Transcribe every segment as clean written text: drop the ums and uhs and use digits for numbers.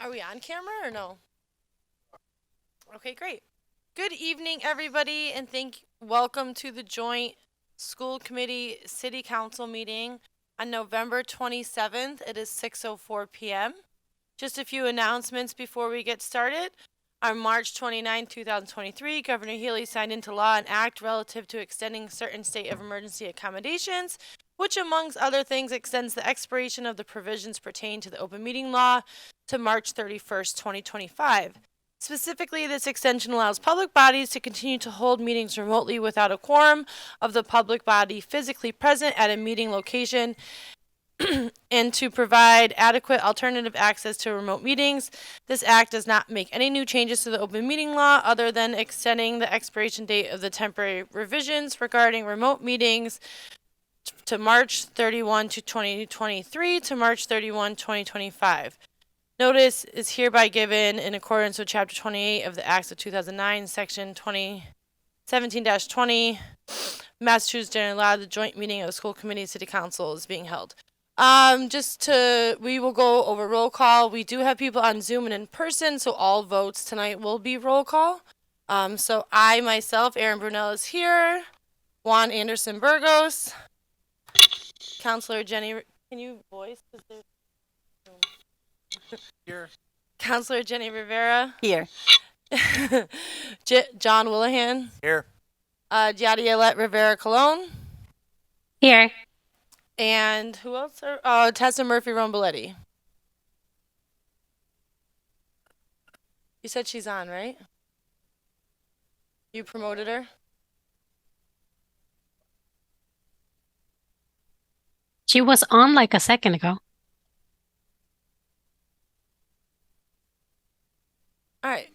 Are we on camera or no? Okay, great. Good evening, everybody, and welcome to the joint school committee city council meeting on November 27th. It is 6:04 p.m. Just a few announcements before we get started. On March 29, 2023, Governor Healy signed into law an act relative to extending certain state of emergency accommodations, which, amongst other things, extends the expiration of the provisions pertaining to the open meeting law to March 31st, 2025. Specifically, this extension allows public bodies to continue to hold meetings remotely without a quorum of the public body physically present at a meeting location and to provide adequate alternative access to remote meetings. This act does not make any new changes to the open meeting law other than extending the expiration date of the temporary revisions regarding remote meetings to March 31 to 2023 to March 31, 2025. Notice is hereby given in accordance with Chapter 28 of the Acts of 2009, Section 17-20, Massachusetts General Law. The joint meeting of the school committee and city council is being held. We will go over roll call. We do have people on Zoom and in person, so all votes tonight will be roll call. So I myself, Aaron Brunel, is here. Juan Anderson-Burgos. Councilor Jenny, can you voice? Here. Councilor Jenny Rivera. Here. John Willihan. Here. Jadielette Rivera Colon. Here. And who else? Tessa Murphy-Romboletti. You said she's on, right? You promoted her? She was on like a second ago. All right.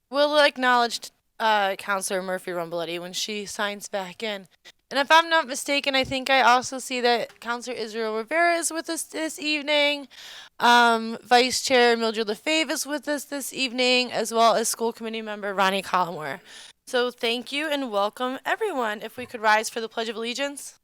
We'll acknowledge Councilor Murphy-Romboletti when she signs back in. And if I'm not mistaken, I think I also see that Councilor Israel Rivera is with us this evening. Vice Chair Mildred Lefebvre is with us this evening, as well as school committee member Ronnie Collmore. So thank you and welcome everyone. If we could rise for the Pledge of Allegiance.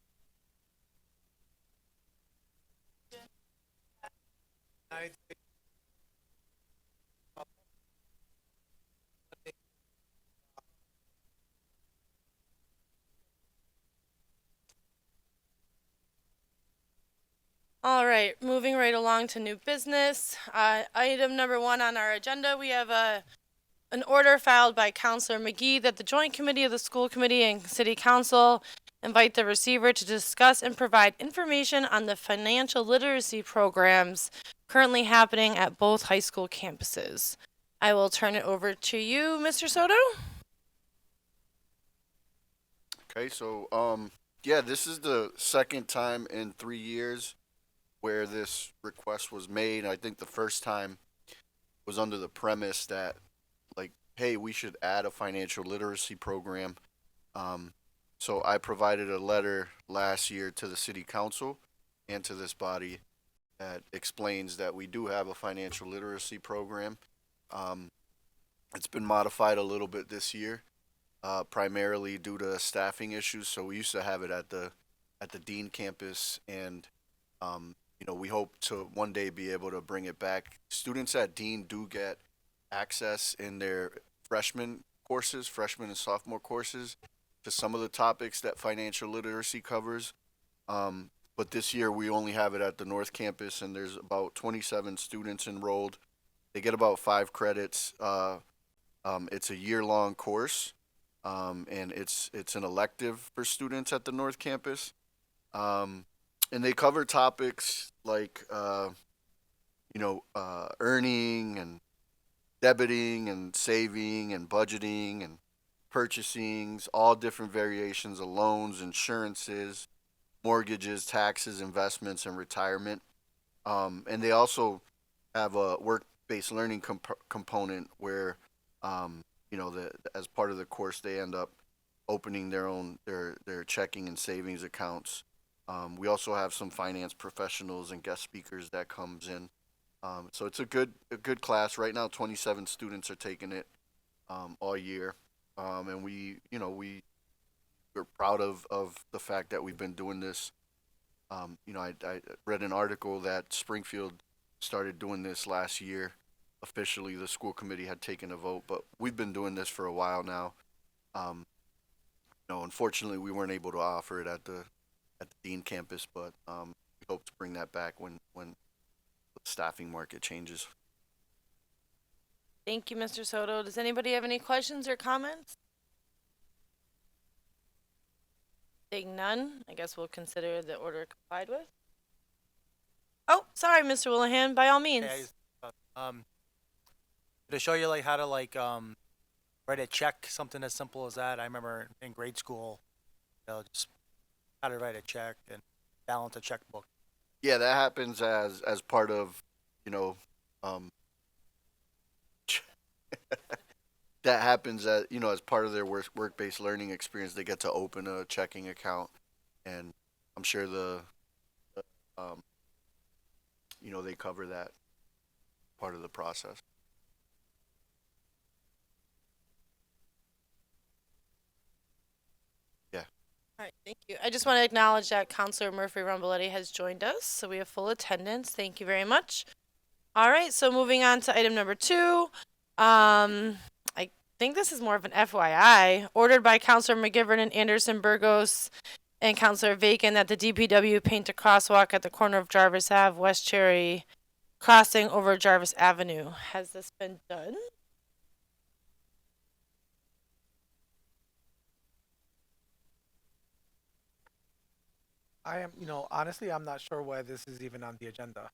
All right, moving right along to new business. Item number 1 on our agenda, we have an order filed by Councilor McGee that the joint committee of the school committee and city council invite the receiver to discuss and provide information on the financial literacy programs currently happening at both high school campuses. I will turn it over to you, Mr. Soto. Okay, so yeah, this is the second time in 3 years where this request was made. I think the first time was under the premise that, like, hey, we should add a financial literacy program. So I provided a letter last year to the city council and to this body that explains that we do have a financial literacy program. It's been modified a little bit this year, primarily due to staffing issues. So we used to have it at the Dean campus, and we hope to one day be able to bring it back. Students at Dean do get access in their freshman and sophomore courses, to some of the topics that financial literacy covers. But this year we only have it at the North Campus, and there's about 27 students enrolled. They get about 5 credits. It's a year-long course, and it's an elective for students at the North Campus. And they cover topics like, earning and debiting and saving and budgeting and purchasing, all different variations of loans, insurances, mortgages, taxes, investments, and retirement. And they also have a work-based learning component where, as part of the course, they end up opening their checking and savings accounts. We also have some finance professionals and guest speakers that comes in. So it's a good class. Right now, 27 students are taking it all year. And we're proud of the fact that we've been doing this. I read an article that Springfield started doing this last year, officially the school committee had taken a vote, but we've been doing this for a while now. Unfortunately, we weren't able to offer it at the Dean campus, but we hope to bring that back when the staffing market changes. Thank you, Mr. Soto. Does anybody have any questions or comments? Seeing none, I guess we'll consider the order complied with. Oh, sorry, Mr. Willihan, by all means. Hey, to show you how to write a check, something as simple as that. I remember in grade school, just how to write a check and balance a checkbook. Yeah, that happens as part of, that happens as part of their work-based learning experience. They get to open a checking account, and I'm sure they cover that part of the process. All right, thank you. I just want to acknowledge that Councilor Murphy-Romboletti has joined us, so we have full attendance. Thank you very much. All right, so moving on to item number 2. I think this is more of an FYI. Ordered by Councilor McGiverin and Anderson-Burgos and Councilor Vacon that the DPW paint a crosswalk at the corner of Jarvis Ave, West Cherry, crossing over Jarvis Avenue. Has this been done? I am, honestly, I'm not sure why this is even on the agenda.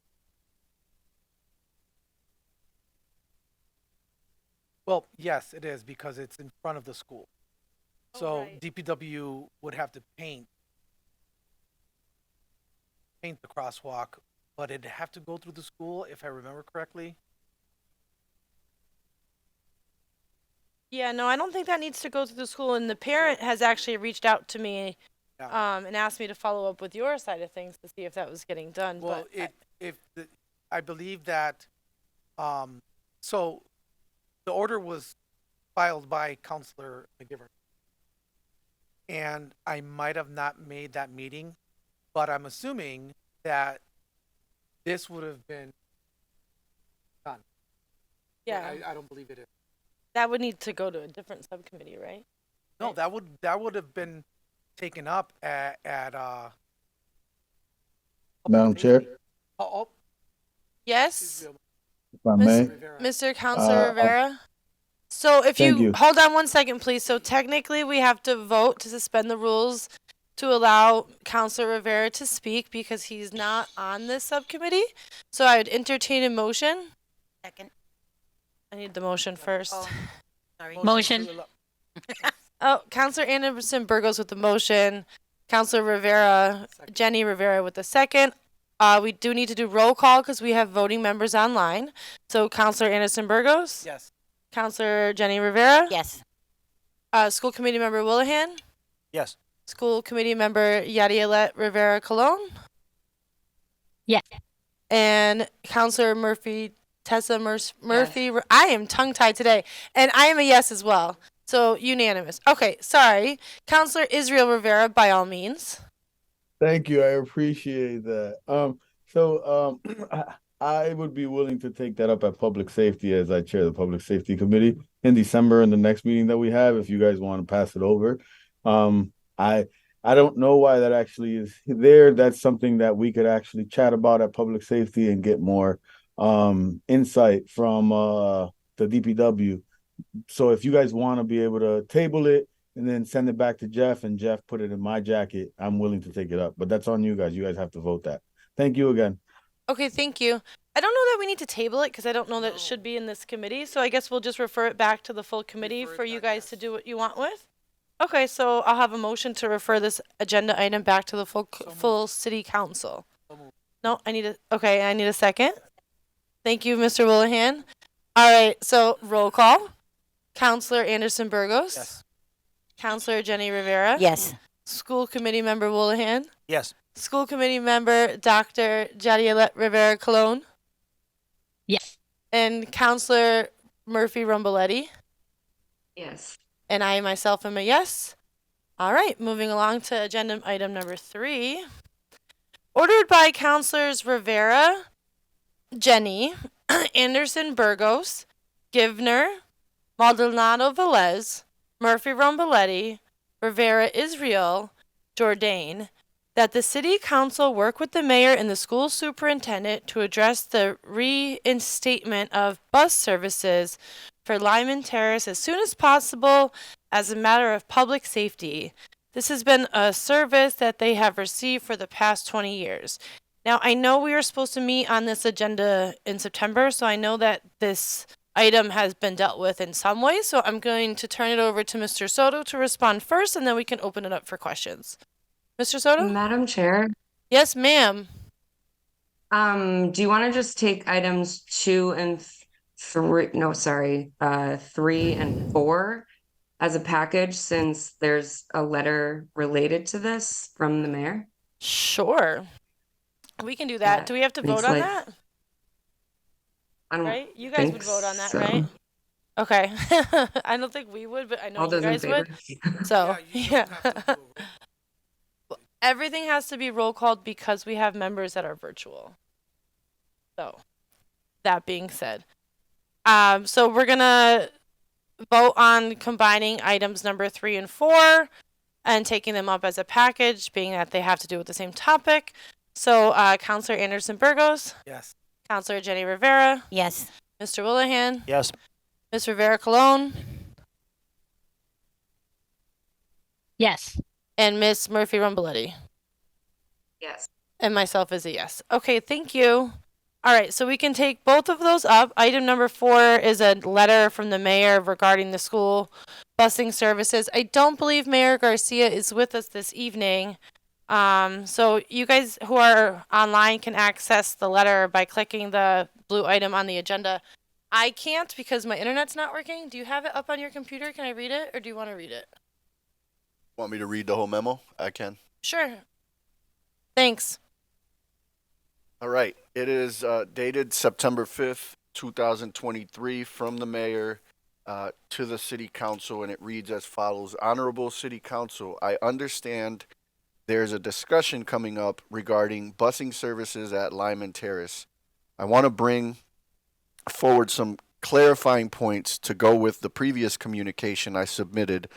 Well, yes, it is because it's in front of the school. So right. DPW would have to paint the crosswalk, but it'd have to go through the school, if I remember correctly. Yeah, no, I don't think that needs to go to the school, and the parent has actually reached out to me and asked me to follow up with your side of things to see if that was getting done. Well, but I believe that, so the order was filed by Councilor McGiverin. And I might have not made that meeting, but I'm assuming that this would have been done. yeah, I don't believe it is. that would need to go to a different subcommittee, right? No, Right. that would have been taken up at Madam Chair, Oh, Yes, if I Miss- may. Rivera. Mr. Councilor Uh, Rivera. So if thank you you. hold on one second, please. So technically, we have to vote to suspend the rules to allow Councilor Rivera to speak because he's not on this subcommittee. So I would entertain a motion. Second. I need the motion first. Sorry. Motion. Oh, Councilor Anderson-Burgos with the motion. Councilor Rivera, Second. Jenny Rivera with the second. We do need to do roll call because we have voting members online. So Councilor Anderson-Burgos, Yes. Councilor Jenny Rivera, Yes. School Committee Member Willihan, Yes. School Committee Member Yadialet Rivera Colon, Yes. and Councilor Murphy. I am tongue tied today, and I am a yes as well. So unanimous. Okay, sorry. Councilor Israel Rivera, by all means. Thank you. I appreciate that. I would be willing to take that up at Public Safety as I chair the Public Safety Committee in December in the next meeting that we have, if you guys want to pass it over. I don't know why that actually is there. That's something that we could actually chat about at Public Safety and get more insight from the DPW. So if you guys want to be able to table it and then send it back to Jeff and Jeff put it in my jacket, I'm willing to take it up. But that's on you guys. You guys have to vote that. Thank you again. Okay, thank you. I don't know that we need to table it because I don't know that it should be in this committee. So I guess we'll just refer it back to the full committee Refer it for you back, guys yes. to do what you want with. Okay, so I'll have a motion to refer this agenda item back to the full city council. So moved. No, I need a second. Thank you, Mr. Willihan. All right, so roll call. Councilor Anderson-Burgos. Yes. Councilor Jenny Rivera. Yes. School Committee Member Willihan. Yes. School Committee Member Dr. Jadialet Rivera Colon. Yes. And Councilor Murphy-Romboletti. Yes. And I myself am a yes. All right, moving along to agenda item number 3. Ordered by Councilors Rivera, Jenny, Anderson-Burgos, Givner, Maldonado-Velez, Murphy-Romboletti, Rivera Israel, Jourdain, that the city council work with the mayor and the school superintendent to address the reinstatement of bus services for Lyman Terrace as soon as possible as a matter of public safety. This has been a service that they have received for the past 20 years. Now, I know we were supposed to meet on this agenda in September, so I know that this item has been dealt with in some way, so I'm going to turn it over to Mr. Soto to respond first, and then we can open it up for questions. Mr. Soto? Madam Chair, Yes, ma'am. do you want to just take items 2 and 3, no, sorry, 3 and 4 as a package since there's a letter related to this from the mayor? Sure. We can do that. Yeah, Do we have to vote it's on like- that? I don't Right? You guys think would vote on that, so. right? Okay. I don't think we would, but I know All you those in guys would. favor? So, you yeah. don't have to do Everything has to be roll called because we have members that are virtual. So, that being said. So we're gonna vote on combining items number 3 and 4 and taking them up as a package, being that they have to do with the same topic. So, Councilor Anderson-Burgos, Yes. Councilor Jenny Rivera, Yes. Mr. Willihan, Yes. Ms. Rivera Colon, Yes. and Ms. Murphy-Romboletti. Yes. And myself is a yes. Okay, thank you. All right, so we can take both of those up. Item number 4 is a letter from the mayor regarding the school busing services. I don't believe Mayor Garcia is with us this evening. So you guys who are online can access the letter by clicking the blue item on the agenda. I can't because my internet's not working. Do you have it up on your computer? Can I read it, or do you want to read it? Want me to read the whole memo? I can. Sure. Thanks. All right. It is dated September 5th, 2023, from the mayor to the city council, and it reads as follows. Honorable City Council, I understand there's a discussion coming up regarding busing services at Lyman Terrace. I want to bring forward some clarifying points to go with the previous communication I submitted,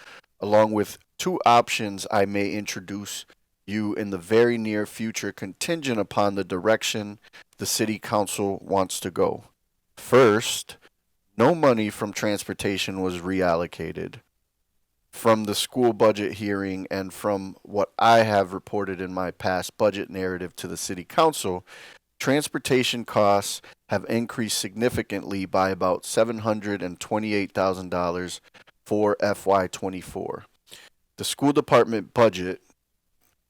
along with 2 options I may introduce you in the very near future contingent upon the direction the city council wants to go. First, no money from transportation was reallocated. From the school budget hearing and from what I have reported in my past budget narrative to the city council, transportation costs have increased significantly by about $728,000 for FY24. The school department budget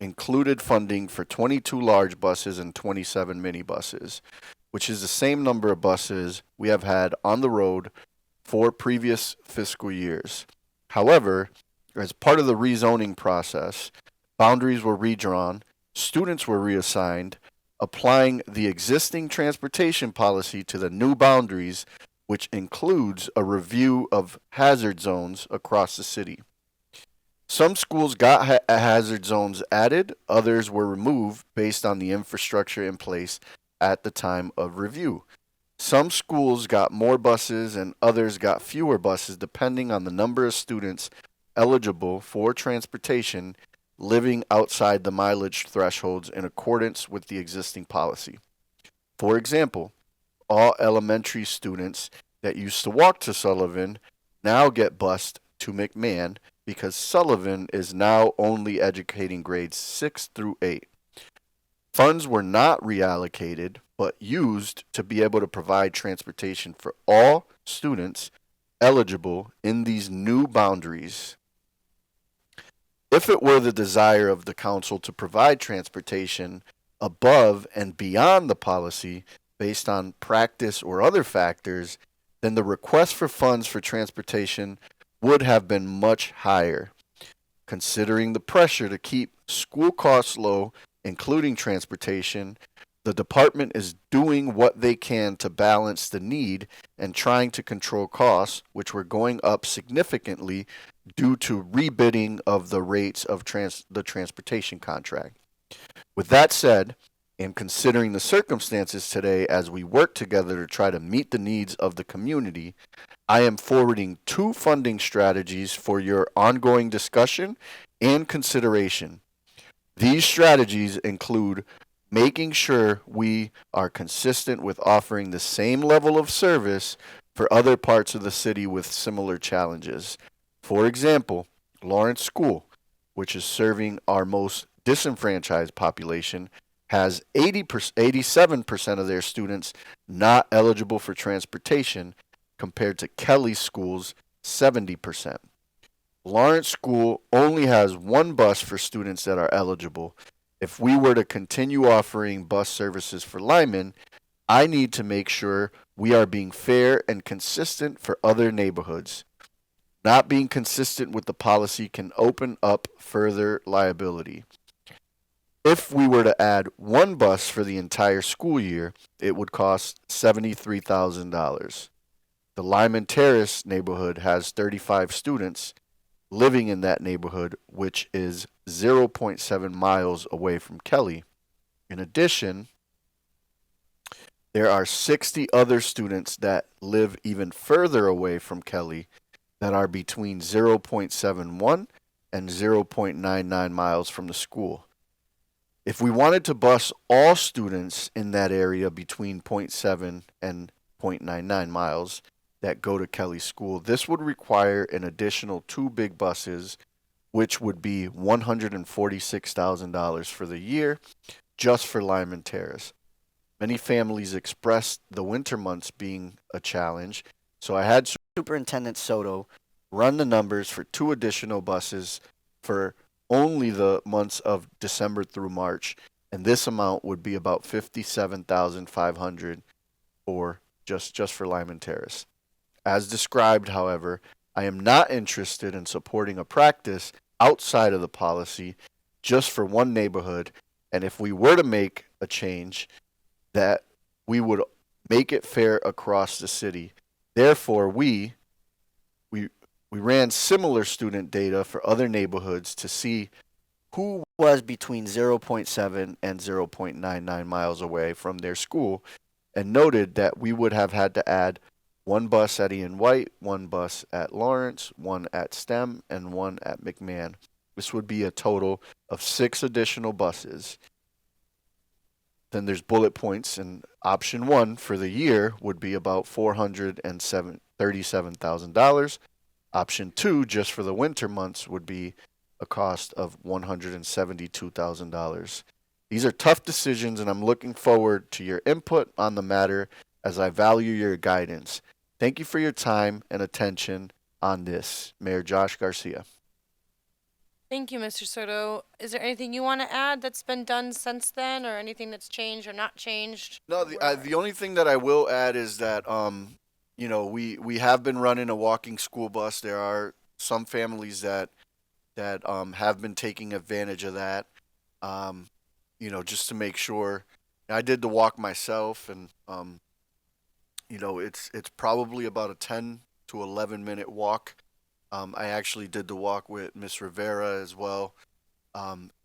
included funding for 22 large buses and 27 minibuses, which is the same number of buses we have had on the road for previous fiscal years. However, as part of the rezoning process, boundaries were redrawn, students were reassigned, applying the existing transportation policy to the new boundaries, which includes a review of hazard zones across the city. Some schools got hazard zones added, others were removed based on the infrastructure in place at the time of review. Some schools got more buses and others got fewer buses depending on the number of students eligible for transportation living outside the mileage thresholds in accordance with the existing policy. For example, all elementary students that used to walk to Sullivan now get bused to McMahon because Sullivan is now only educating grades 6 through 8. Funds were not reallocated, but used to be able to provide transportation for all students eligible in these new boundaries. If it were the desire of the council to provide transportation above and beyond the policy based on practice or other factors, then the request for funds for transportation would have been much higher. Considering the pressure to keep school costs low, including transportation, the department is doing what they can to balance the need and trying to control costs, which were going up significantly due to rebidding of the rates of the transportation contract. With that said, And considering the circumstances today as we work together to try to meet the needs of the community, I am forwarding 2 funding strategies for your ongoing discussion and consideration. These strategies include making sure we are consistent with offering the same level of service for other parts of the city with similar challenges. For example, Lawrence School, which is serving our most disenfranchised population, has 87% of their students not eligible for transportation compared to Kelly School's 70%. Lawrence School only has 1 bus for students that are eligible. If we were to continue offering bus services for Lyman, I need to make sure we are being fair and consistent for other neighborhoods. Not being consistent with the policy can open up further liability. If we were to add 1 bus for the entire school year, it would cost $73,000. The Lyman Terrace neighborhood has 35 students living in that neighborhood, which is 0.7 miles away from Kelly. In addition, there are 60 other students that live even further away from Kelly that are between 0.71 and 0.99 miles from the school. If we wanted to bus all students in that area between 0.7 and 0.99 miles that go to Kelly School, this would require an additional 2 big buses, which would be $146,000 for the year just for Lyman Terrace. Many families expressed the winter months being a challenge, so I had Superintendent Soto run the numbers for 2 additional buses for only the months of December through March, and this amount would be about $57,500 for just for Lyman Terrace. As described, however, I am not interested in supporting a practice outside of the policy just for one neighborhood, and if we were to make a change, that we would make it fair across the city. Therefore, we ran similar student data for other neighborhoods to see who was between 0.7 and 0.99 miles away from their school, and noted that we would have had to add 1 bus at Ian White, 1 bus at Lawrence, 1 at STEM, and 1 at McMahon. This would be a total of 6 additional buses. Then there's bullet points, and option 1 for the year would be about $437,000. Option 2, just for the winter months, would be a cost of $172,000. These are tough decisions, and I'm looking forward to your input on the matter as I value your guidance. Thank you for your time and attention on this. Mayor Josh Garcia. Thank you, Mr. Soto. Is there anything you want to add that's been done since then, or anything that's changed or not changed? No, the only thing that I will add is that we have been running a walking school bus. There are some families that have been taking advantage of that. Just to make sure. I did the walk myself, and it's probably about a 10 to 11 minute walk. I actually did the walk with Miss Rivera as well.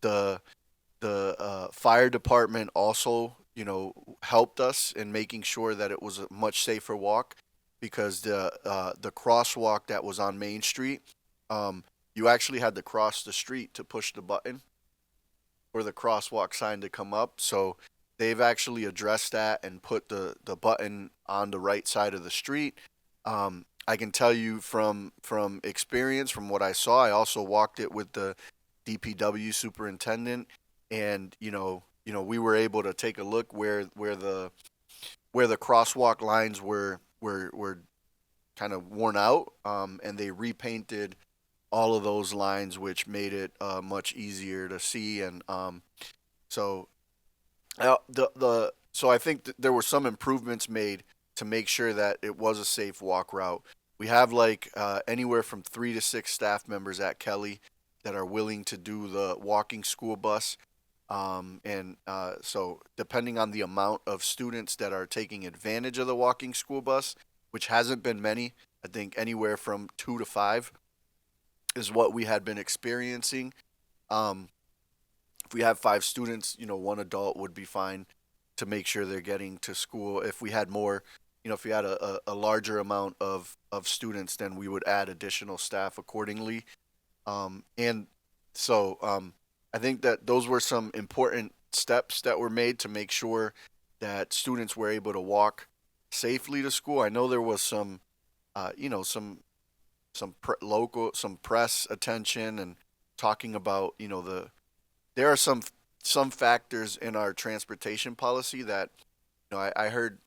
The fire department also, helped us in making sure that it was a much safer walk, because the crosswalk that was on Main Street, you actually had to cross the street to push the button for the crosswalk sign to come up. So they've actually addressed that and put the button on the right side of the street. I can tell you from experience, from what I saw, I also walked it with the DPW superintendent, and we were able to take a look where the crosswalk lines were kind of worn out, and they repainted all of those lines, which made it much easier to see. And so I think there were some improvements made to make sure that it was a safe walk route. We have anywhere from 3 to 6 staff members at Kelly that are willing to do the walking school bus. So depending on the amount of students that are taking advantage of the walking school bus, which hasn't been many, I think anywhere from 2 to 5 is what we had been experiencing. If we have 5 students, one adult would be fine to make sure they're getting to school. If we had more, if we had a larger amount of students, then we would add additional staff accordingly. And so I think that those were some important steps that were made to make sure that students were able to walk safely to school. I know there was some, some press attention and talking about, there are some factors in our transportation policy that, I heard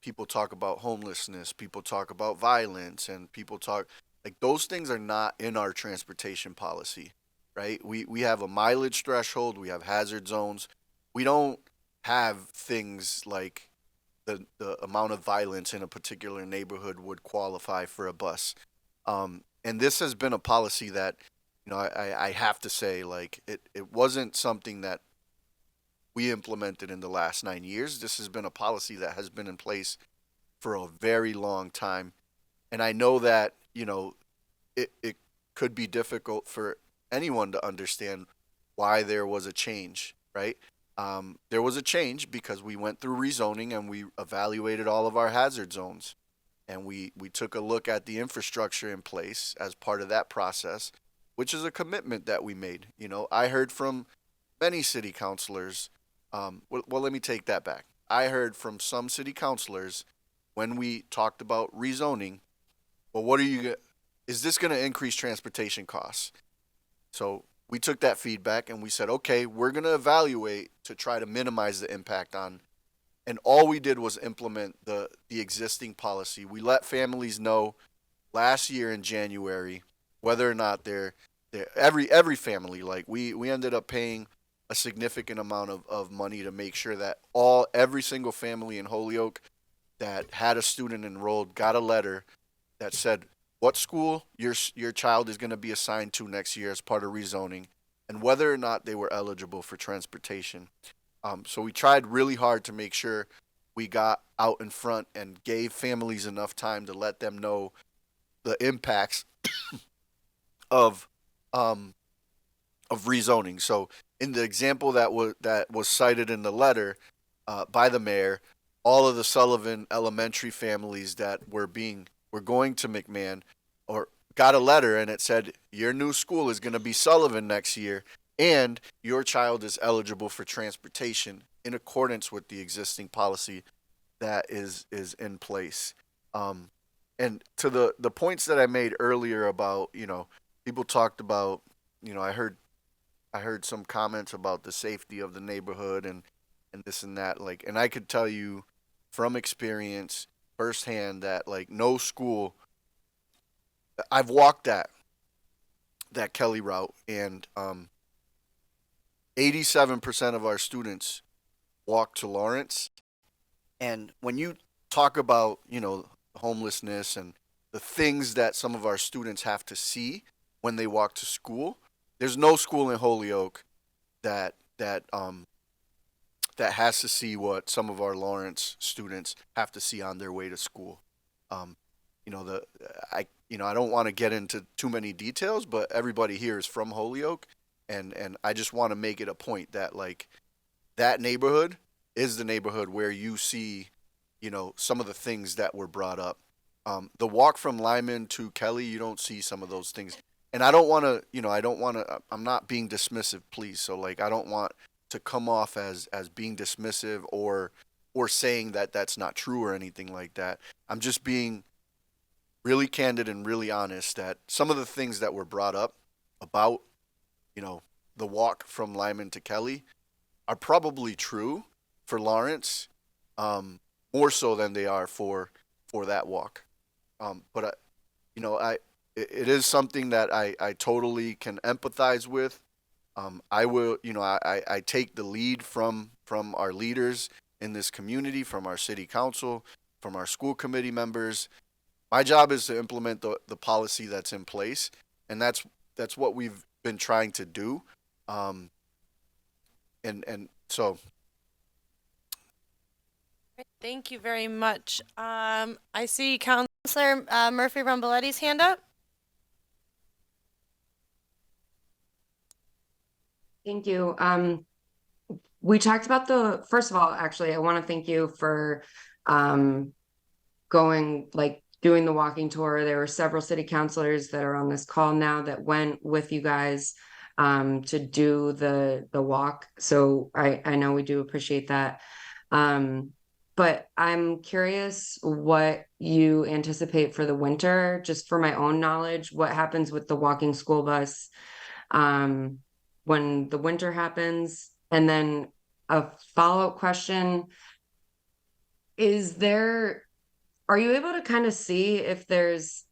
people talk about homelessness, people talk about violence, and people talk like those things are not in our transportation policy, right? We have a mileage threshold, we have hazard zones. We don't have things like the amount of violence in a particular neighborhood would qualify for a bus. And this has been a policy that, I have to say, like, it wasn't something that we implemented in the last 9 years. This has been a policy that has been in place for a very long time. And I know that, it could be difficult for anyone to understand why there was a change, right? There was a change because we went through rezoning and we evaluated all of our hazard zones. And we took a look at the infrastructure in place as part of that process, which is a commitment that we made. I heard from many city councilors. Well, let me take that back. I heard from some city councilors when we talked about rezoning. Well, is this going to increase transportation costs? So we took that feedback and we said, okay, we're going to evaluate to try to minimize the impact on. And all we did was implement the existing policy. We let families know last year in January whether or not they're every family, like we ended up paying a significant amount of money to make sure that every single family in Holyoke that had a student enrolled got a letter that said what school your child is going to be assigned to next year as part of rezoning, and whether or not they were eligible for transportation. So we tried really hard to make sure we got out in front and gave families enough time to let them know the impacts of rezoning. So in the example that was cited in the letter by the mayor, all of the Sullivan Elementary families that were going to McMahon or got a letter and it said your new school is going to be Sullivan next year and your child is eligible for transportation in accordance with the existing policy that is in place. And to the points that I made earlier about, people talked about, I heard some comments about the safety of the neighborhood and this and that, like, and I could tell you from experience firsthand that like no school, I've walked that Kelly route, and 87% of our students walk to Lawrence. And when you talk about, homelessness and the things that some of our students have to see when they walk to school, there's no school in Holyoke that has to see what some of our Lawrence students have to see on their way to school. I don't want to get into too many details, but everybody here is from Holyoke, and I just want to make it a point that like that neighborhood is the neighborhood where you see, some of the things that were brought up. The walk from Lyman to Kelly, you don't see some of those things. And I don't want to, I'm not being dismissive, please. So like, I don't want to come off as being dismissive or saying that that's not true or anything like that. I'm just being really candid and really honest that some of the things that were brought up about, the walk from Lyman to Kelly are probably true for Lawrence, more so than they are for that walk. But it is something that I totally can empathize with. I will, I take the lead from our leaders in this community, from our city council, from our school committee members. My job is to implement the policy that's in place, and that's what we've been trying to do. And so. Thank you very much. I see Councilor Murphy-Romboletti's hand up. Thank you. We talked about first of all, actually, I want to thank you for going, like, doing the walking tour. There were several city councilors that are on this call now that went with you guys to do the walk. So I know we do appreciate that. But I'm curious what you anticipate for the winter, just for my own knowledge. What happens with the walking school bus when the winter happens? And then a follow-up question, are you able to kind of see if there's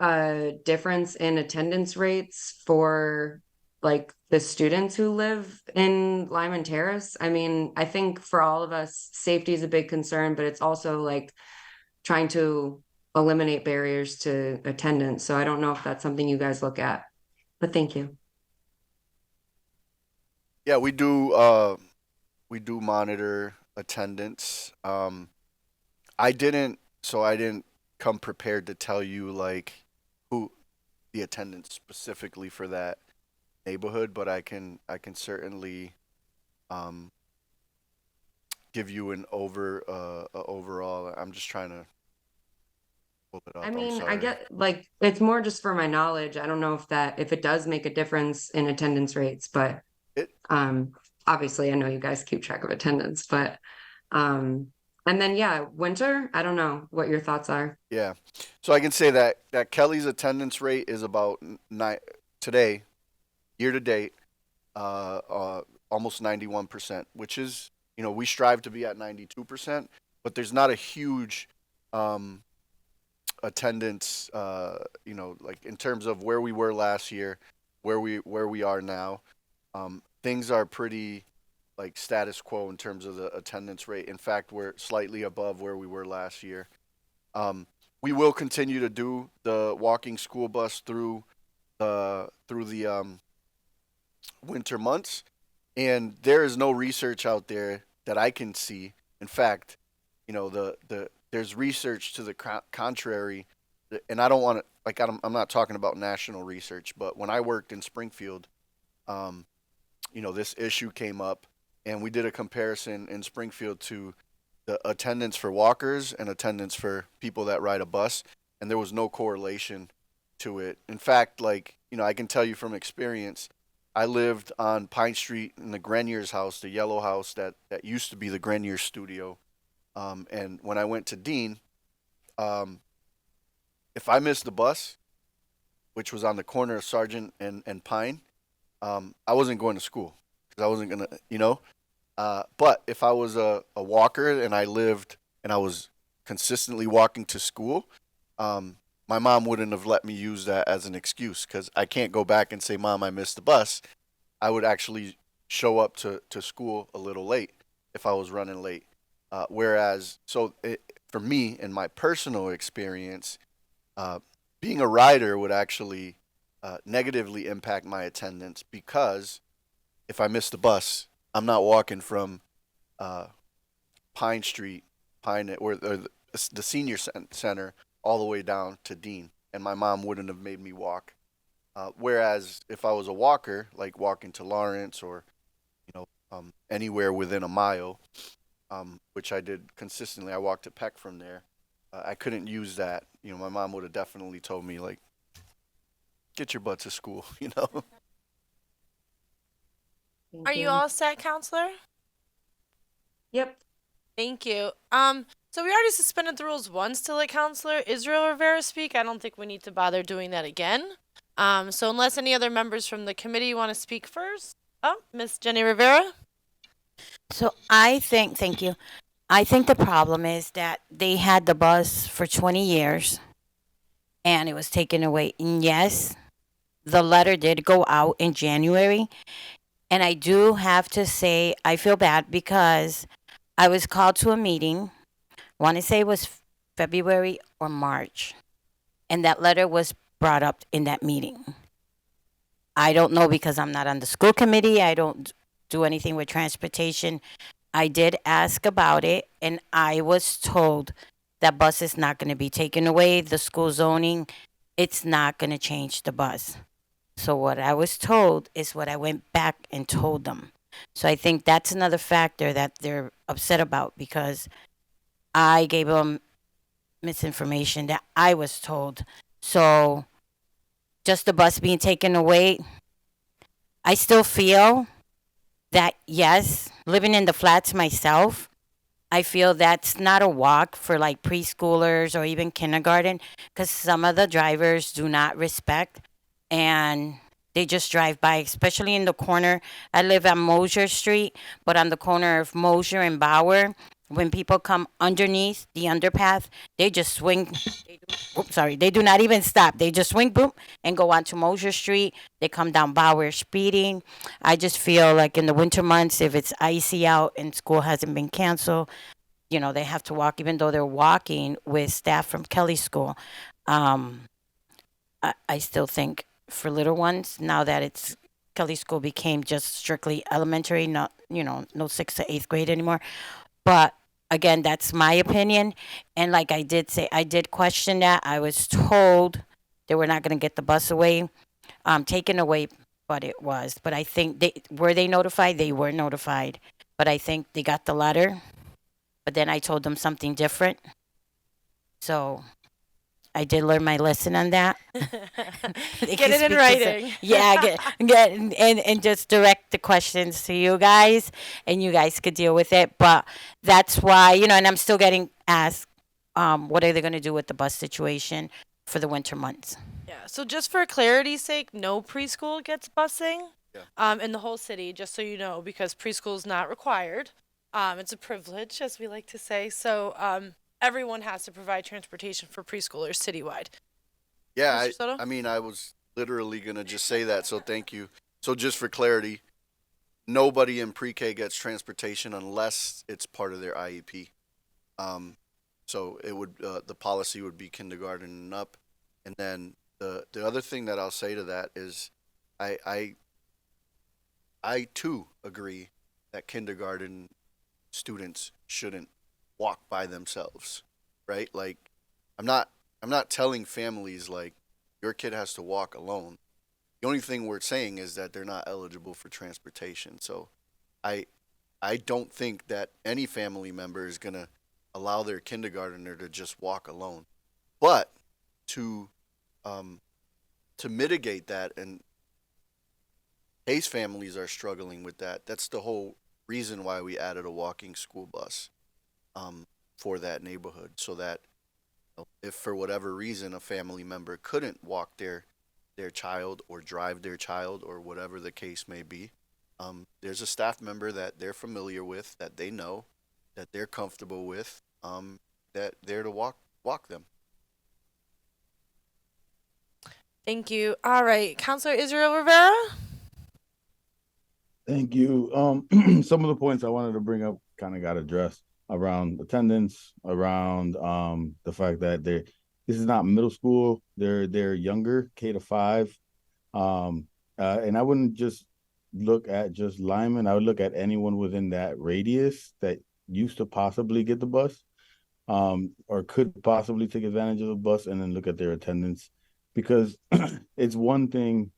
a difference in attendance rates for like the students who live in Lyman Terrace? I mean, I think for all of us, safety is a big concern, but it's also like trying to eliminate barriers to attendance. So I don't know if that's something you guys look at, but thank you. Yeah, we do monitor attendance. I didn't come prepared to tell you like who the attendance specifically for that neighborhood, but I can certainly give you an overall. I'm just trying to pull it up. I I'm mean, I sorry. get like it's more just for my knowledge. I don't know if it does make a difference in attendance rates, but It obviously I know you guys keep track of attendance, but and then yeah, winter, I don't know what your thoughts are. Yeah. So I can say that Kelly's attendance rate is about today, year to date, almost 91%, which is, we strive to be at 92%, but there's not a huge attendance, like in terms of where we were last year, where we are now. Things are pretty like status quo in terms of the attendance rate. In fact, we're slightly above where we were last year. We will continue to do the walking school bus through the winter months, and there is no research out there that I can see. In fact, there's research to the contrary, and I don't want to like I'm not talking about national research, but when I worked in Springfield, this issue came up, and we did a comparison in Springfield to the attendance for walkers and attendance for people that ride a bus, and there was no correlation to it. In fact, I can tell you from experience, I lived on Pine Street in the Grenier's house, the yellow house that used to be the Grenier studio. And when I went to Dean, if I missed the bus, which was on the corner of Sargent and Pine, I wasn't going to school because I wasn't going to, but if I was a walker and I lived and I was consistently walking to school, my mom wouldn't have let me use that as an excuse because I can't go back and say, Mom, I missed the bus. I would actually show up to school a little late if I was running late. For me, in my personal experience, being a rider would actually negatively impact my attendance because if I miss the bus, I'm not walking from Pine Street, or the senior center all the way down to Dean, and my mom wouldn't have made me walk. Whereas if I was a walker, like walking to Lawrence or anywhere within a mile, which I did consistently, I walked to Peck from there. I couldn't use that. My mom would have definitely told me like, get your butt to school. Thank Are you all set, Counselor? Yep. Thank you. So we already suspended the rules once to let Counselor Israel Rivera speak. I don't think we need to bother doing that again. So unless any other members from the committee want to speak first. Oh, Miss Jenny Rivera. So thank you. I think the problem is that they had the bus for 20 years and it was taken away. And yes, the letter did go out in January. And I do have to say, I feel bad because I was called to a meeting. I want to say it was February or March. And that letter was brought up in that meeting. I don't know because I'm not on the school committee. I don't do anything with transportation. I did ask about it, and I was told that bus is not going to be taken away. The school zoning, it's not going to change the bus. So what I was told is what I went back and told them. So I think that's another factor that they're upset about, because I gave them misinformation that I was told. So just the bus being taken away, I still feel that, yes, living in the flats myself, I feel that's not a walk for like preschoolers or even kindergarten, because some of the drivers do not respect and they just drive by, especially in the corner. I live on Mosier Street, but on the corner of Mosier and Bauer, when people come underneath the underpath, they just swing. Oops, sorry, they do not even stop. They just swing, boom, and go onto Mosier Street. They come down Bauer speeding. I just feel like in the winter months, if it's icy out and school hasn't been canceled, they have to walk, even though they're walking with staff from Kelly School. I still think for little ones, now that it's Kelly School became just strictly elementary, not, no 6th to 8th grade anymore. But again, that's my opinion. And like I did say, I did question that. I was told they were not going to get the bus away, taken away, but it was. But I think they notified? They were notified. But I think they got the letter. But then I told them something different. So I did learn my lesson on that. Get it in writing. Yeah, get and just direct the questions to you guys, and you guys could deal with it. But that's why, and I'm still getting asked, what are they going to do with the bus situation for the winter months? Yeah. So just for clarity's sake, no preschool gets busing. Yeah. In the whole city, just so you know, because preschool is not required. It's a privilege, as we like to say. So everyone has to provide transportation for preschoolers citywide. Yeah, Mr. Soto? I mean, I was literally going to just say that, so thank you. So just for clarity, nobody in pre-K gets transportation unless it's part of their IEP. So it would the policy would be kindergarten and up. And then the other thing that I'll say to that is I too agree that kindergarten students shouldn't walk by themselves, right? Like I'm not telling families like your kid has to walk alone. The only thing we're saying is that they're not eligible for transportation. So I don't think that any family member is going to allow their kindergartner to just walk alone. But to mitigate that, and Hayes families are struggling with that. That's the whole reason why we added a walking school bus for that neighborhood, so that if for whatever reason a family member couldn't walk their child or drive their child or whatever the case may be, there's a staff member that they're familiar with, that they know, that they're comfortable with, that they're to walk them. Thank you. All right, Councilor Israel Rivera. Thank you. Some of the points I wanted to bring up kind of got addressed around attendance, around the fact that this is not middle school. They're younger, K-5. And I wouldn't just look at just Lyman. I would look at anyone within that radius that used to possibly get the bus, or could possibly take advantage of the bus, and then look at their attendance. Because it's one thing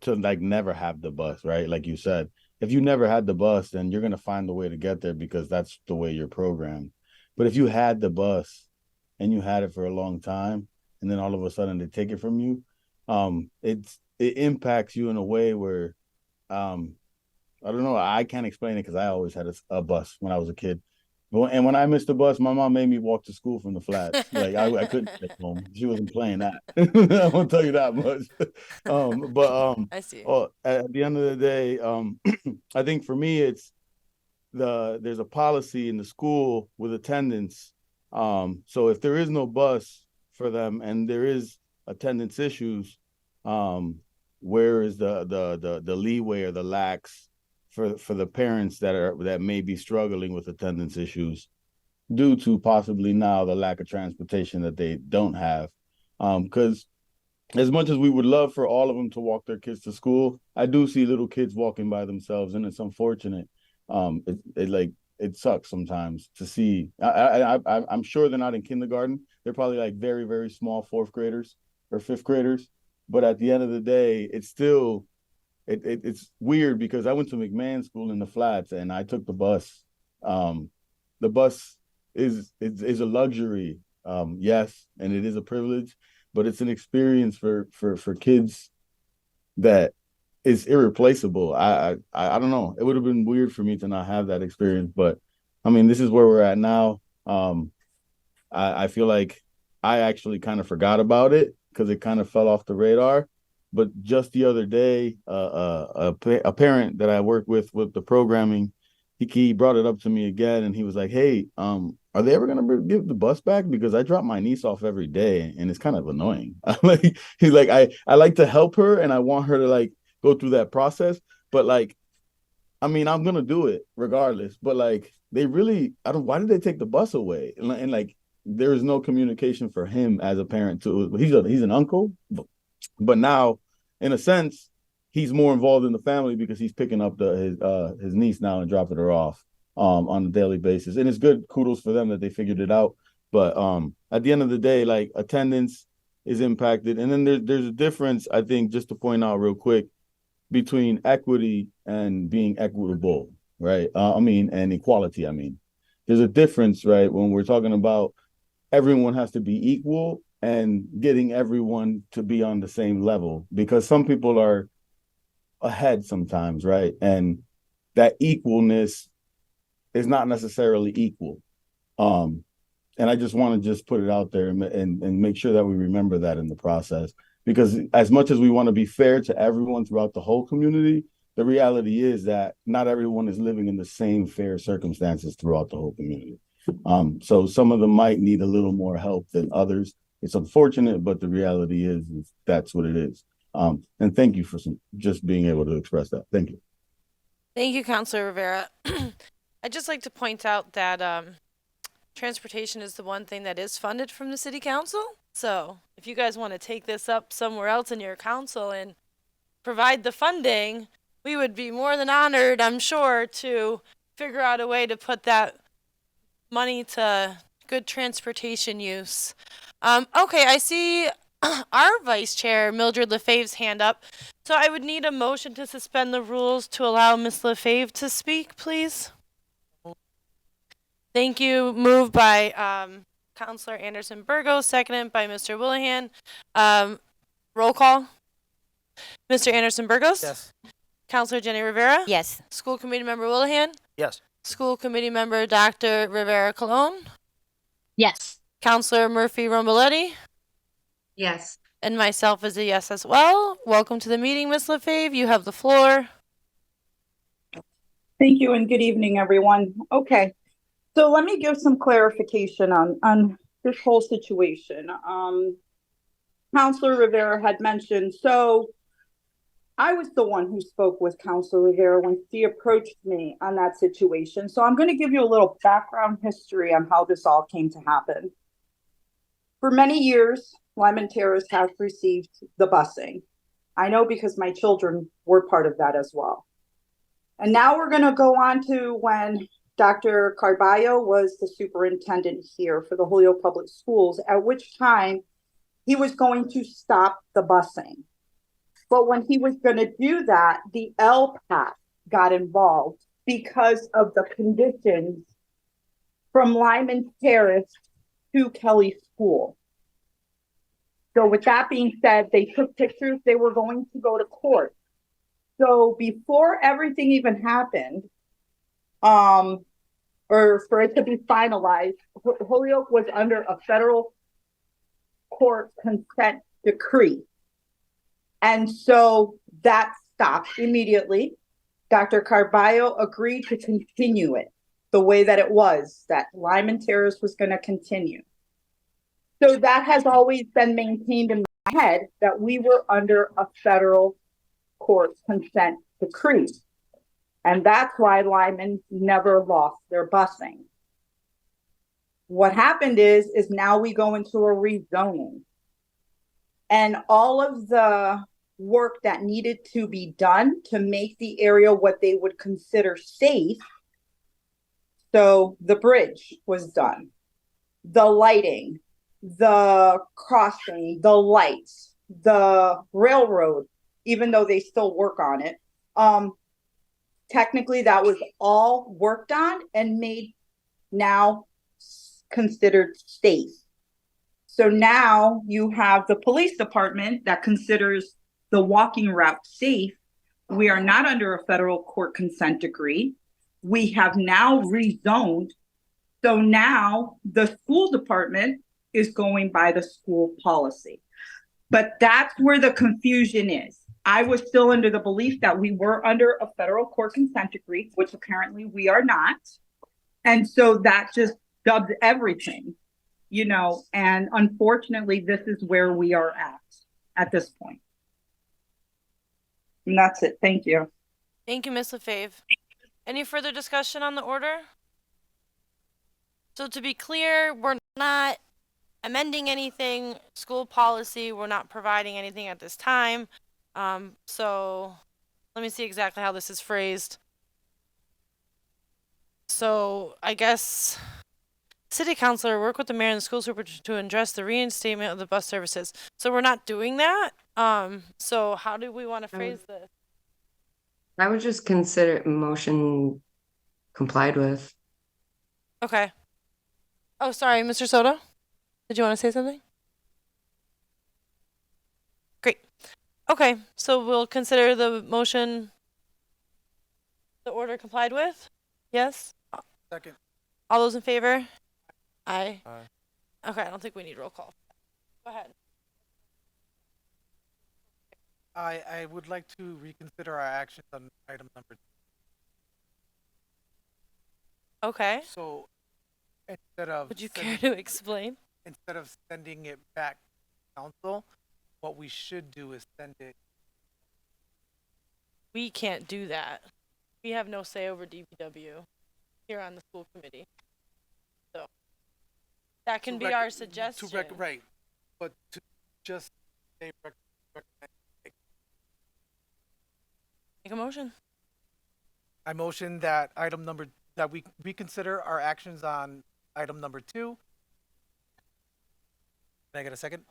to like never have the bus, right? Like you said, if you never had the bus, then you're gonna find a way to get there because that's the way you're programmed. But if you had the bus and you had it for a long time, and then all of a sudden they take it from you, it impacts you in a way where, I don't know, I can't explain it because I always had a bus when I was a kid. And when I missed the bus, my mom made me walk to school from the flats. Like I couldn't get home. She wasn't playing that. I won't tell you that much. I see. At the end of the day, I think for me it's there's a policy in the school with attendance. So if there is no bus for them and there is attendance issues, where is the leeway or the lax for the parents that may be struggling with attendance issues due to possibly now the lack of transportation that they don't have? Because as much as we would love for all of them to walk their kids to school, I do see little kids walking by themselves, and it's unfortunate. It sucks sometimes to see. I'm sure they're not in kindergarten. They're probably like very, very small fourth graders or fifth graders. but at the end of the day, it's still it's weird because I went to McMahon School in the Flats and I took the bus. The bus is a luxury, yes, and it is a privilege, but it's an experience for kids that is irreplaceable. I don't know. It would have been weird for me to not have that experience, but I mean, this is where we're at now. I feel like I actually kind of forgot about it because it kind of fell off the radar. But just the other day, a parent that I work with the programming, he brought it up to me again, and he was like, "Hey, are they ever gonna give the bus back? Because I drop my niece off every day, and it's kind of annoying." Like he's like, I like to help her, and I want her to like go through that process, but like, I mean, I'm gonna do it regardless. But like, they really, I don't. Why did they take the bus away? And like, there is no communication for him as a parent too. He's an uncle, but now, in a sense, he's more involved in the family because he's picking up his niece now and dropping her off on a daily basis. And it's good, kudos for them that they figured it out. But at the end of the day, like attendance is impacted. And then there's a difference, I think, just to point out real quick, between equity and being equitable, right? And equality. I mean, there's a difference, right? When we're talking about everyone has to be equal and getting everyone to be on the same level, because some people are ahead sometimes, right? And that equalness is not necessarily equal. And I just want to just put it out there and make sure that we remember that in the process, because as much as we want to be fair to everyone throughout the whole community, the reality is that not everyone is living in the same fair circumstances throughout the whole community. So some of them might need a little more help than others. It's unfortunate, but the reality is that's what it is. And thank you for just being able to express that. Thank you. Thank you, Councilor Rivera. I'd just like to point out that transportation is the one thing that is funded from the city council. So if you guys want to take this up somewhere else in your council and provide the funding, we would be more than honored, I'm sure, to figure out a way to put that money to good transportation use. Okay, I see our vice chair, Mildred Lefebvre's hand up. So I would need a motion to suspend the rules to allow Ms. Lefebvre to speak, please. Thank you. Moved by Councilor Anderson-Burgos, seconded by Mr. Willihan. Roll call. Mr. Anderson-Burgos? Yes. Councilor Jenny Rivera? Yes. School Committee Member Willihan? Yes. School Committee Member Dr. Rivera Colon? Yes. Councilor Murphy-Romboletti? Yes. And myself is a yes as well. Welcome to the meeting, Ms. Lefebvre. You have the floor. Thank you and good evening, everyone. Okay, so let me give some clarification on this whole situation. Councilor Rivera had mentioned, so I was the one who spoke with Councilor Rivera when she approached me on that situation. So I'm going to give you a little background history on how this all came to happen. For many years, Lyman Terrace has received the busing. I know because my children were part of that as well. And now we're going to go on to when Dr. Carballo was the superintendent here for the Holyoke Public Schools, at which time he was going to stop the busing. But when he was going to do that, the LPAC got involved because of the conditions from Lyman Terrace to Kelly School. So with that being said, they took pictures. They were going to go to court. So before everything even happened, or for it to be finalized, Holyoke was under a federal court consent decree. And so that stopped immediately. Dr. Carballo agreed to continue it the way that it was, that Lyman Terrace was going to continue. So that has always been maintained in my head, that we were under a federal court consent decree. And that's why Lyman never lost their busing. What happened is now we go into a rezoning. And all of the work that needed to be done to make the area what they would consider safe. So the bridge was done, the lighting, the crossing, the lights, the railroad, even though they still work on it. Technically that was all worked on and made now considered safe. So now you have the police department that considers the walking route safe. We are not under a federal court consent decree. We have now rezoned. So now the school department is going by the school policy. But that's where the confusion is. I was still under the belief that we were under a federal court consent decree, which apparently we are not. And so that just dubbed everything, you know, and unfortunately, this is where we are at this point. And that's it. Thank you. Thank you, Ms. LaFave. Any further discussion on the order? So to be clear, we're not amending anything, school policy, we're not providing anything at this time. So let me see exactly how this is phrased. So I guess city councilor work with the mayor and the school superintendent to address the reinstatement of the bus services. So we're not doing that. So how do we want to phrase this? I would just consider motion complied with. Okay. Oh, sorry, Mr. Soto. Did you want to say something? Great. Okay, so we'll consider the motion, the order complied with? Yes? Second. All those in favor? Aye. Aye. Okay, I don't think we need roll call. Go ahead. I would like to reconsider our actions on item number Okay. 2. So instead of Would you care to explain? instead of sending it back to council, what we should do is send it. We can't do that. We have no say over DPW here on the school committee. So that can be our suggestion. Right, but to just say recommend. Make a motion. I motion that that we reconsider our actions on item number 2. Can I get a second?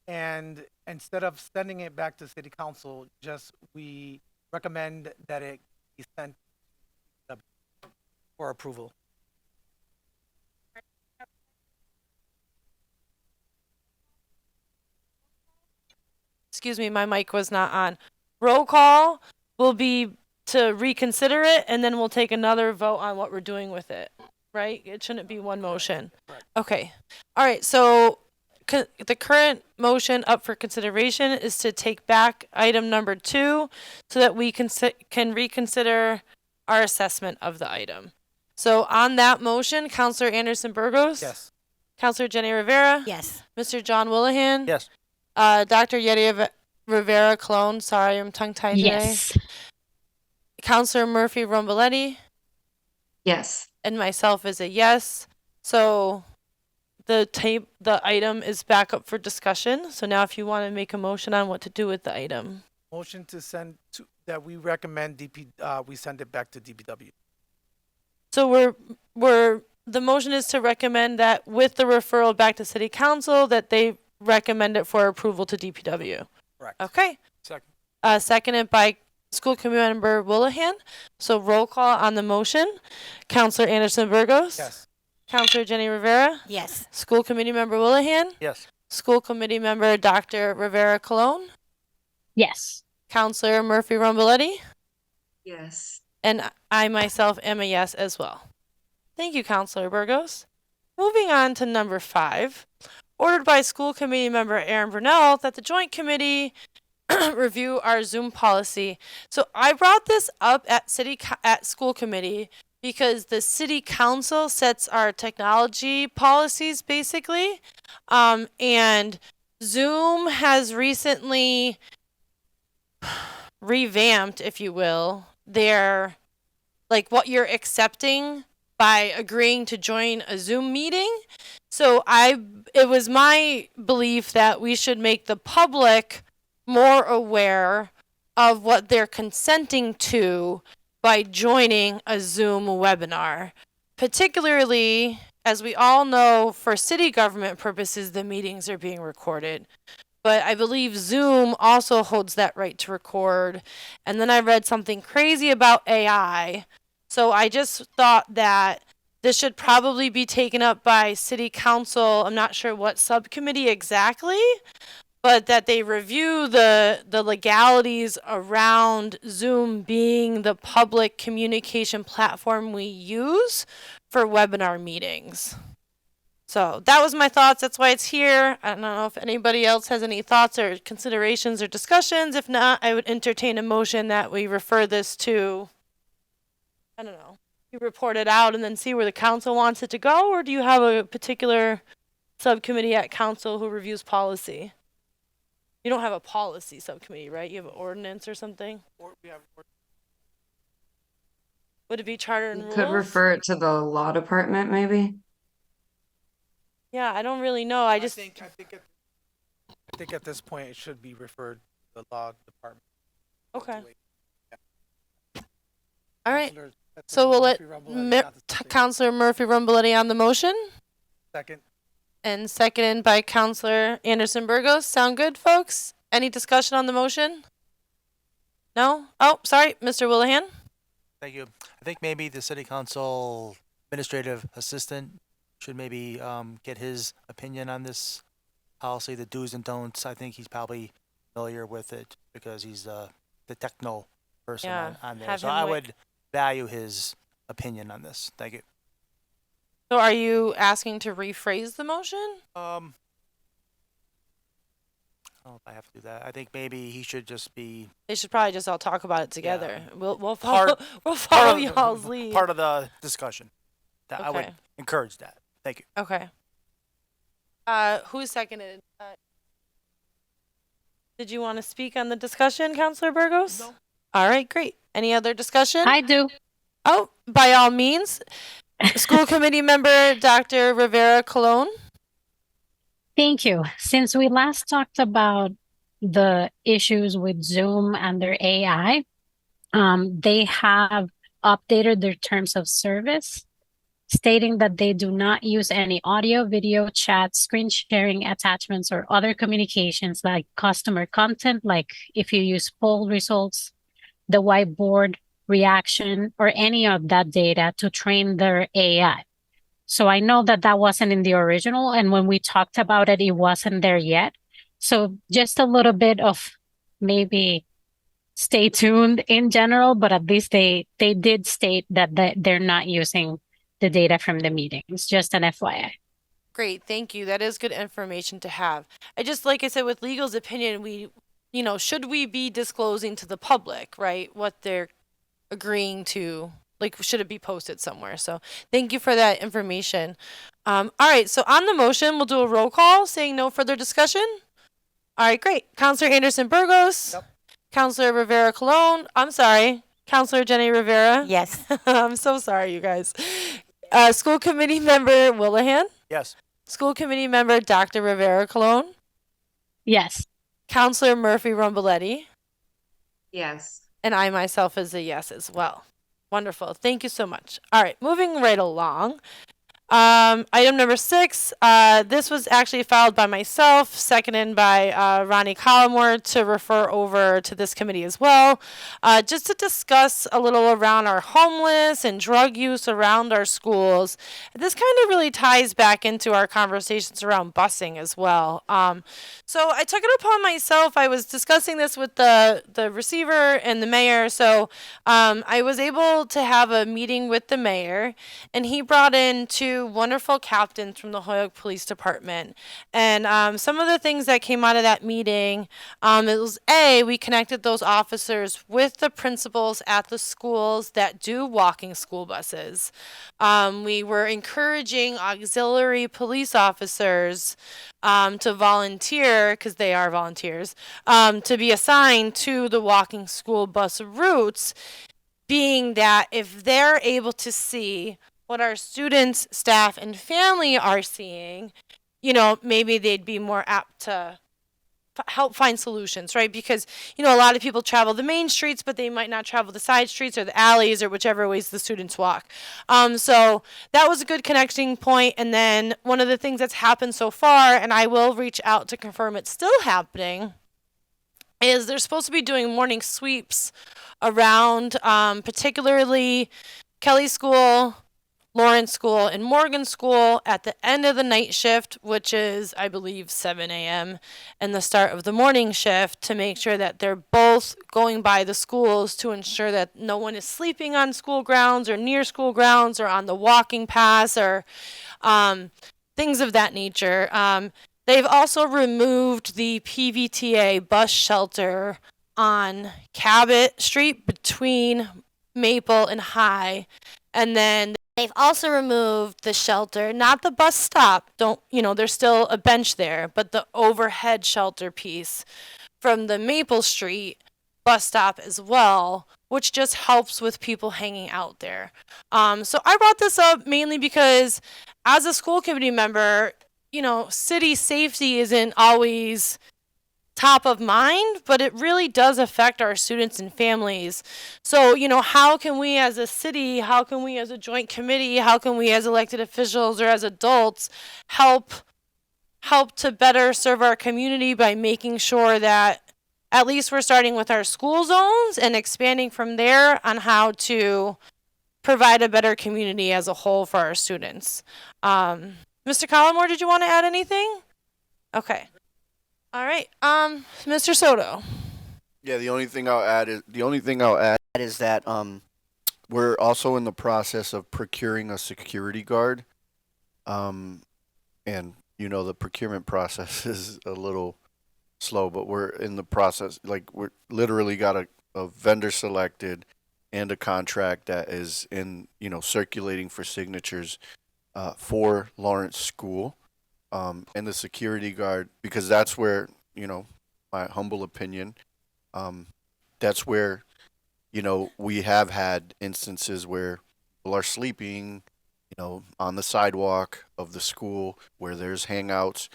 And instead of sending it back to city council, we recommend that it be sent for approval. Excuse me, my mic was not on. Roll call will be to reconsider it, and then we'll take another vote on what we're doing with it, right? It shouldn't be one motion. Okay. All right, so the current motion up for consideration is to take back item number 2 so that we can reconsider our assessment of the item. So on that motion, Councilor Anderson-Burgos? Yes. Councilor Jenny Rivera? Yes. Mr. John Willihan? Yes. Dr. Yeti Rivera Clone, sorry, I'm tongue-tied today. Yes. Councilor Murphy-Romboletti? Yes. And myself is a yes. So the item is back up for discussion. So now if you want to make a motion on what to do with the item. Motion to send to that we recommend we send it back to DPW. So the motion is to recommend that with the referral back to city council that they recommend it for approval to DPW. Correct. Okay. Second. Seconded by school committee member Willihan. So roll call on the motion. Councilor Anderson-Burgos? Yes. Councilor Jenny Rivera? Yes. School committee member Willihan? Yes. School committee member Dr. Rivera Cologne? Yes. Councilor Murphy-Romboletti? Yes. And I myself am a yes as well. Thank you, Councilor Burgos. Moving on to number 5. Ordered by school committee member Aaron Brunel that the joint committee review our Zoom policy. So I brought this up at school committee because the city council sets our technology policies basically. And Zoom has recently revamped, if you will, their what you're accepting by agreeing to join a Zoom meeting. So it was my belief that we should make the public more aware of what they're consenting to by joining a Zoom webinar. Particularly, as we all know, for city government purposes, the meetings are being recorded. but I believe Zoom also holds that right to record. And then I read something crazy about AI. So I just thought that this should probably be taken up by city council. I'm not sure what subcommittee exactly, but that they review the legalities around Zoom being the public communication platform we use for webinar meetings. So that was my thoughts. That's why it's here. I don't know if anybody else has any thoughts or considerations or discussions. If not, I would entertain a motion that we refer this to, I don't know, you report it out and then see where the council wants it to go, or do you have a particular subcommittee at council who reviews policy? You don't have a policy subcommittee, right? You have an ordinance or something? Would it be charter and You rules? could refer it to the law department, maybe. Yeah, I don't really know. I think at this point it should be referred to the law department. Okay. All right. Councilor- that's So we'll let Murphy-Romboletti, not the subject. Councilor Murphy-Romboletti on the motion, Second. and seconded by Councilor Anderson-Burgos. Sound good, folks? Any discussion on the motion? No? Oh, sorry, Mr. Willihan. Thank you. I think maybe the city council administrative assistant should maybe get his opinion on this policy, the do's and don'ts. I think he's probably familiar with it because he's the techno person Yeah, on there. have So him I wait. would value his opinion on this. Thank you. So are you asking to rephrase the motion? I don't know if I have to do that. I think maybe he should just be They should probably just all talk about it together. Yeah. We'll follow part follow of the- y'all's lead. part of the discussion. That I would Okay. encourage that. Thank you. Okay. Who seconded? Did you want to speak on the discussion, Councilor Burgos? No. All right, great. Any other discussion? I do. Oh, by all means. School committee member Dr. Rivera Colon. Thank you. Since we last talked about the issues with Zoom and their AI, they have updated their terms of service, stating that they do not use any audio, video, chat, screen sharing attachments, or other communications like customer content, like if you use poll results, the whiteboard reaction, or any of that data to train their AI. So I know that that wasn't in the original, and when we talked about it, it wasn't there yet. So just a little bit of maybe stay tuned in general, but at least they did state that they're not using the data from the meetings. Just an FYI. Great, thank you. That is good information to have. I just, like I said, with legal's opinion, should we be disclosing to the public, right, what they're agreeing to? Like, should it be posted somewhere? So thank you for that information. All right, so on the motion, we'll do a roll call saying no further discussion. All right, great. Councilor Anderson-Burgos. Yep. Councilor Rivera Colon. I'm sorry. Councilor Jenny Rivera. Yes. I'm so sorry, you guys. School committee member Willihan. Yes. School committee member Dr. Rivera Colon. Yes. Councilor Murphy-Romboletti. Yes. And I myself is a yes as well. Wonderful. Thank you so much. All right, moving right along. Item number 6, this was actually filed by myself, seconded by Ronnie Collmore to refer over to this committee as well, just to discuss a little around our homeless and drug use around our schools. This kind of really ties back into our conversations around busing as well. So I took it upon myself. I was discussing this with the receiver and the mayor. So I was able to have a meeting with the mayor, and he brought in two wonderful captains from the Holyoke Police Department. And some of the things that came out of that meeting, it was we connected those officers with the principals at the schools that do walking school buses. We were encouraging auxiliary police officers to volunteer, because they are volunteers, to be assigned to the walking school bus routes, being that if they're able to see what our students, staff, and family are seeing, maybe they'd be more apt to help find solutions, right? Because, a lot of people travel the main streets, but they might not travel the side streets or the alleys or whichever ways the students walk. So that was a good connecting point. And then one of the things that's happened so far, and I will reach out to confirm it's still happening, is they're supposed to be doing morning sweeps around particularly Kelly School, Lawrence School, and Morgan School at the end of the night shift, which is, I believe, 7 a.m., and the start of the morning shift, to make sure that they're both going by the schools to ensure that no one is sleeping on school grounds or near school grounds or on the walking paths or things of that nature. They've also removed the PVTA bus shelter on Cabot Street between Maple and High. And then they've also removed the shelter, not the bus stop. There's still a bench there, but the overhead shelter piece from the Maple Street bus stop as well, which just helps with people hanging out there. So I brought this up mainly because as a school committee member, city safety isn't always top of mind, but it really does affect our students and families. So, how can we as a city, how can we as a joint committee, how can we as elected officials or as adults help to better serve our community by making sure that at least we're starting with our school zones and expanding from there on how to provide a better community as a whole for our students. Mr. Collymore, did you want to add anything? Okay. All right. Mr. Soto. Yeah, the only thing I'll add is that we're also in the process of procuring a security guard. And the procurement process is a little slow, but we're in the process. Like, we're literally got a vendor selected and a contract that is in circulating for signatures for Lawrence School. And the security guard, because that's where, my humble opinion, that's where, we have had instances where people are sleeping, on the sidewalk of the school where there's hangouts.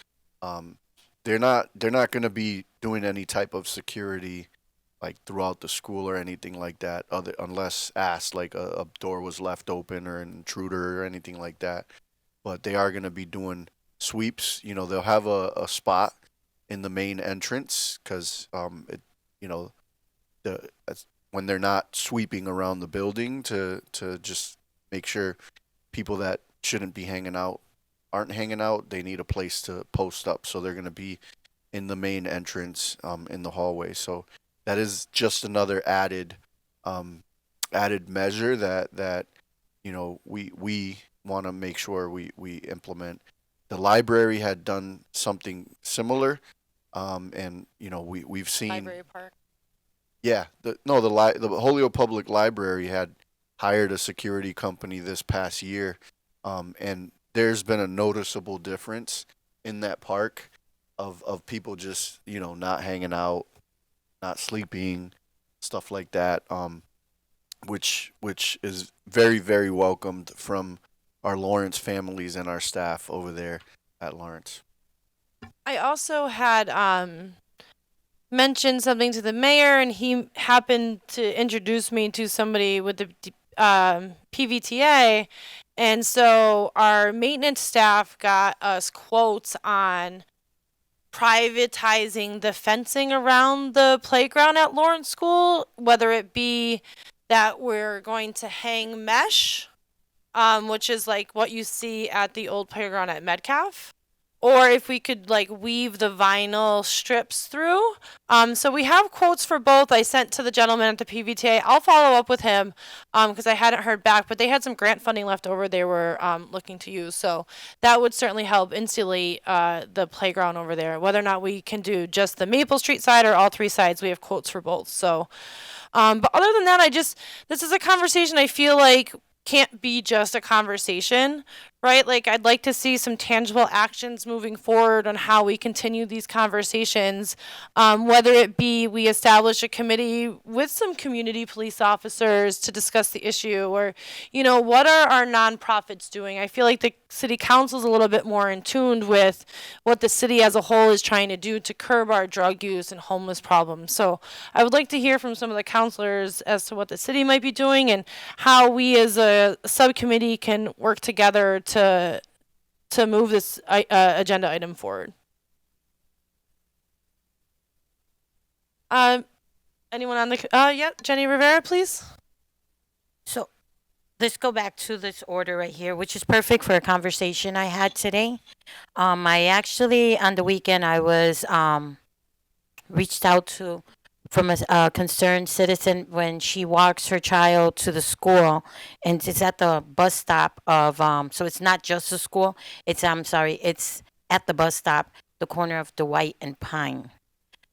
They're not going to be doing any type of security like throughout the school or anything like that, unless asked, like a door was left open or an intruder or anything like that. But they are going to be doing sweeps. They'll have a spot in the main entrance because when they're not sweeping around the building to just make sure people that shouldn't be hanging out aren't hanging out, they need a place to post up. So they're going to be in the main entrance in the hallway. So that is just another added measure that we want to make sure we implement. The library had done something similar, and we've seen Library Park. Yeah, the Holyoke Public Library had hired a security company this past year, and there's been a noticeable difference in that park of people just not hanging out, not sleeping, stuff like that, which is very, very welcomed from our Lawrence families and our staff over there at Lawrence. I also had mentioned something to the mayor, and he happened to introduce me to somebody with the PVTA, and so our maintenance staff got us quotes on privatizing the fencing around the playground at Lawrence School, whether it be that we're going to hang mesh, which is like what you see at the old playground at Metcalf, or if we could like weave the vinyl strips through. So we have quotes for both. I sent to the gentleman at the PVTA. I'll follow up with him because I hadn't heard back, but they had some grant funding left over they were looking to use. So that would certainly help insulate the playground over there. Whether or not we can do just the Maple Street side or all three sides, we have quotes for both. So, but other than that, this is a conversation I feel like can't be just a conversation, right? Like, I'd like to see some tangible actions moving forward on how we continue these conversations. Whether it be we establish a committee with some community police officers to discuss the issue, or, what are our nonprofits doing? I feel like the city council is a little bit more in tune with what the city as a whole is trying to do to curb our drug use and homeless problems. So I would like to hear from some of the councilors as to what the city might be doing and how we as a subcommittee can work together to move this agenda item forward. Anyone on the yeah, Jenny Rivera, please. So let's go back to this order right here, which is perfect for a conversation I had today. I actually, on the weekend, I was reached out to from a concerned citizen when she walks her child to the school, and it's at the bus stop of so it's not just a school, it's it's at the bus stop, the corner of Dwight and Pine.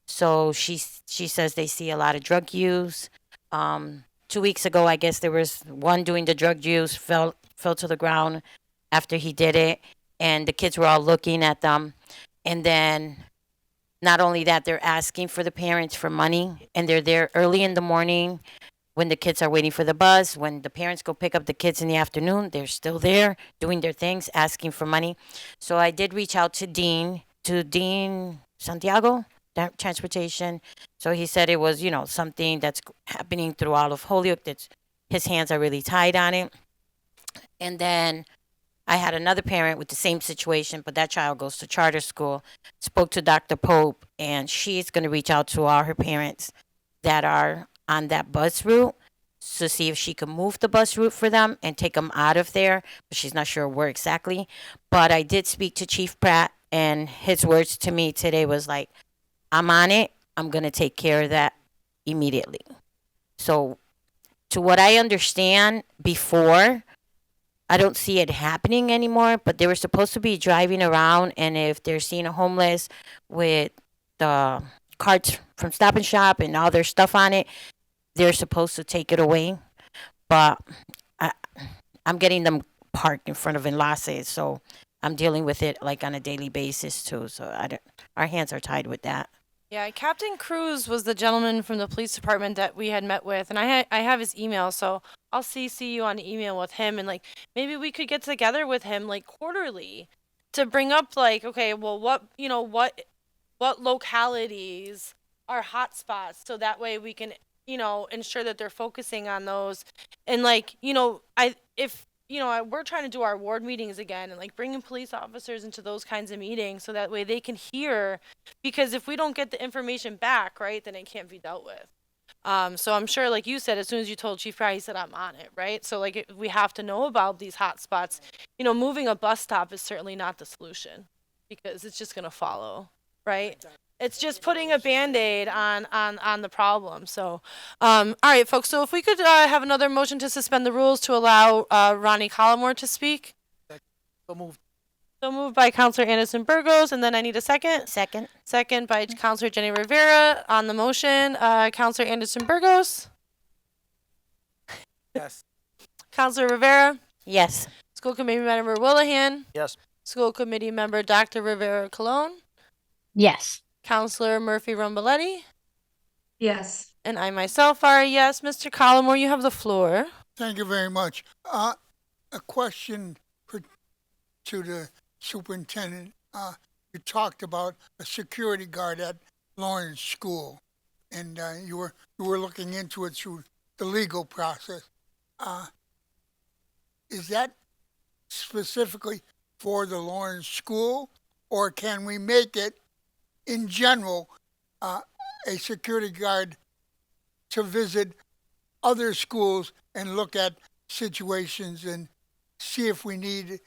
So she says they see a lot of drug use. 2 weeks ago, I guess there was one doing the drug use, fell to the ground after he did it, and the kids were all looking at them. And then not only that, they're asking for the parents for money, and they're there early in the morning when the kids are waiting for the bus. When the parents go pick up the kids in the afternoon, they're still there doing their things, asking for money. So I did reach out to Dean Santiago, transportation. So he said it was, something that's happening through all of Holyoke. That's his hands are really tied on it. And then I had another parent with the same situation, but that child goes to charter school. Spoke to Dr. Pope, and she's going to reach out to all her parents that are on that bus route to see if she can move the bus route for them and take them out of there. But she's not sure where exactly. But I did speak to Chief Pratt, and his words to me today was like, I'm on it. I'm going to take care of that immediately. So to what I understand before, I don't see it happening anymore, but they were supposed to be driving around, and if they're seeing a homeless with the carts from Stop and Shop and all their stuff on it, they're supposed to take it away. But I'm getting them parked in front of enlaces, so I'm dealing with it like on a daily basis too. So our hands are tied with that. Yeah, Captain Cruz was the gentleman from the police department that we had met with, and I have his email, so I'll CC you on email with him, and like maybe we could get together with him like quarterly to bring up like, okay, well, what localities are hot spots, so that way we can ensure that they're focusing on those, and like we're trying to do our ward meetings again and like bringing police officers into those kinds of meetings so that way they can hear, because if we don't get the information back, right, then it can't be dealt with. So I'm sure, like you said, as soon as you told Chief Fry, he said, I'm on it, right? So like we have to know about these hot spots. Moving a bus stop is certainly not the solution because it's just going to follow, right? It's just putting a Band-Aid on the problem. So, all right, folks. So if we could have another motion to suspend the rules to allow Ronnie Collmore to speak. So moved. So moved by Councilor Anderson-Burgos, and then I need a second. Second. Second by Councilor Jenny Rivera. On the motion, Councilor Anderson-Burgos. Yes. Councilor Rivera. Yes. School Committee Member Willihan. Yes. School Committee Member Dr. Rivera Colon. Yes. Councilor Murphy-Romboletti. Yes. And I myself are a yes. Mr. Collmore, you have the floor. Thank you very much. A question to the superintendent. You talked about a security guard at Lawrence School, and you were looking into it through the legal process. Is that specifically for the Lawrence School, or can we make it in general a security guard to visit other schools and look at situations and see if we need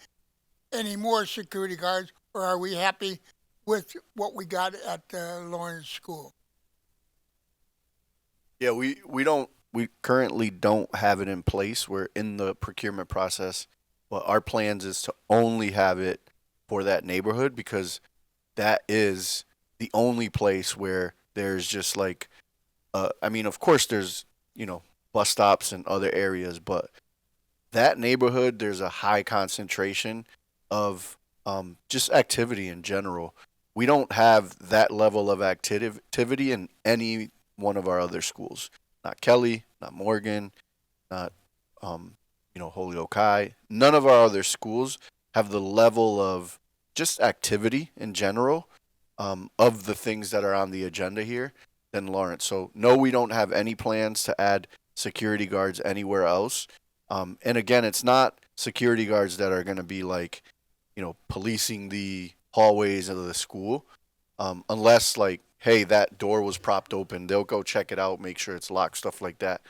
any more security guards, or are we happy with what we got at Lawrence School? Yeah, we currently don't have it in place. We're in the procurement process, but our plans is to only have it for that neighborhood because that is the only place where there's just like, I mean, of course there's, bus stops and other areas, but that neighborhood, there's a high concentration of just activity in general. We don't have that level of activity in any one of our other schools. Not Kelly, not Morgan, not Holyoke High. None of our other schools have the level of just activity in general of the things that are on the agenda here than Lawrence. So no, we don't have any plans to add security guards anywhere else. And again, it's not security guards that are going to be like, policing the hallways of the school, unless like, hey, that door was propped open. They'll go check it out, make sure it's locked, stuff like that.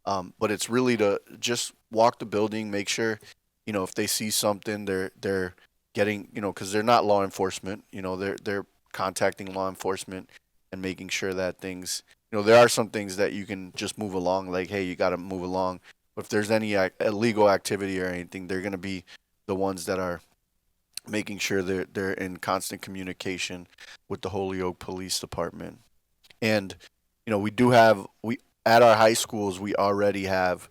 But it's really to just walk the building, make sure, if they see something, they're getting, because they're not law enforcement. They're contacting law enforcement and making sure that things, there are some things that you can just move along, like, hey, you got to move along. But if there's any illegal activity or anything, they're going to be the ones that are making sure they're in constant communication with the Holyoke Police Department. And we at our high schools, we already have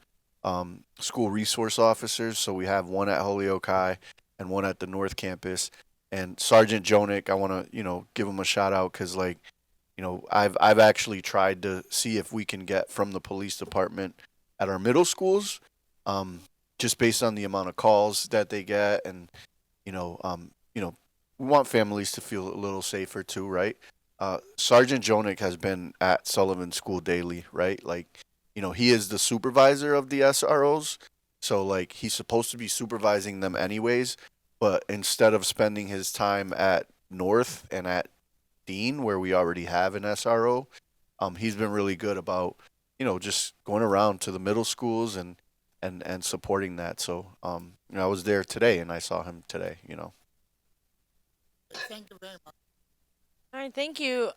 school resource officers. So we have one at Holyoke High and one at the North Campus. And Sergeant Jonick, I want to give him a shout out because I've actually tried to see if we can get from the police department at our middle schools, just based on the amount of calls that they get, and we want families to feel a little safer too, right? Sergeant Jonick has been at Sullivan School daily, right? Like, he is the supervisor of the SROs, so like he's supposed to be supervising them anyways, but instead of spending his time at North and at Dean, where we already have an SRO, he's been really good about just going around to the middle schools and supporting that. So I was there today and I saw him today. Thank you very much. All right, thank you.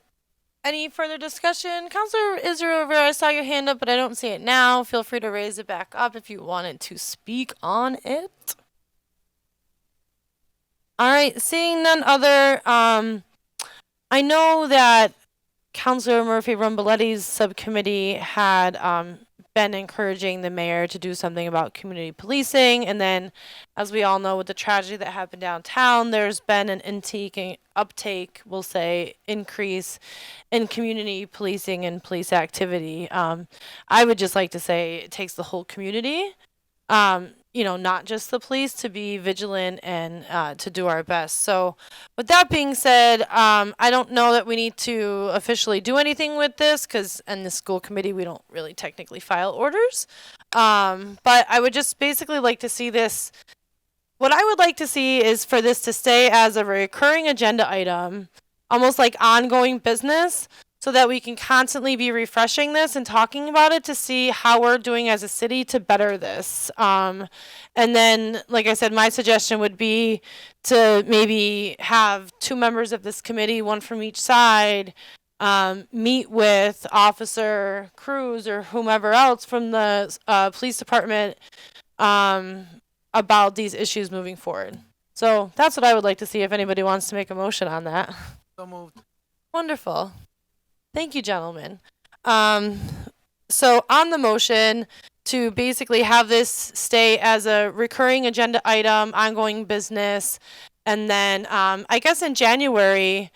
Any further discussion? Councilor Israel Rivera, I saw your hand up, but I don't see it now. Feel free to raise it back up if you wanted to speak on it. All right, seeing none other, I know that Councilor Murphy-Romboletti's subcommittee had been encouraging the mayor to do something about community policing. And then, as we all know, with the tragedy that happened downtown, there's been an uptake, we'll say, increase in community policing and police activity. I would just like to say it takes the whole community, not just the police, to be vigilant and to do our best. So with that being said, I don't know that we need to officially do anything with this because in the school committee, we don't really technically file orders. But I would just basically like to see this. What I would like to see is for this to stay as a recurring agenda item, almost like ongoing business, so that we can constantly be refreshing this and talking about it to see how we're doing as a city to better this. And then, like I said, my suggestion would be to maybe have 2 members of this committee, one from each side, meet with Officer Cruz or whomever else from the police department about these issues moving forward. So that's what I would like to see if anybody wants to make a motion on that. So moved. Wonderful. Thank you, gentlemen. So on the motion to basically have this stay as a recurring agenda item, ongoing business, and then I guess in January,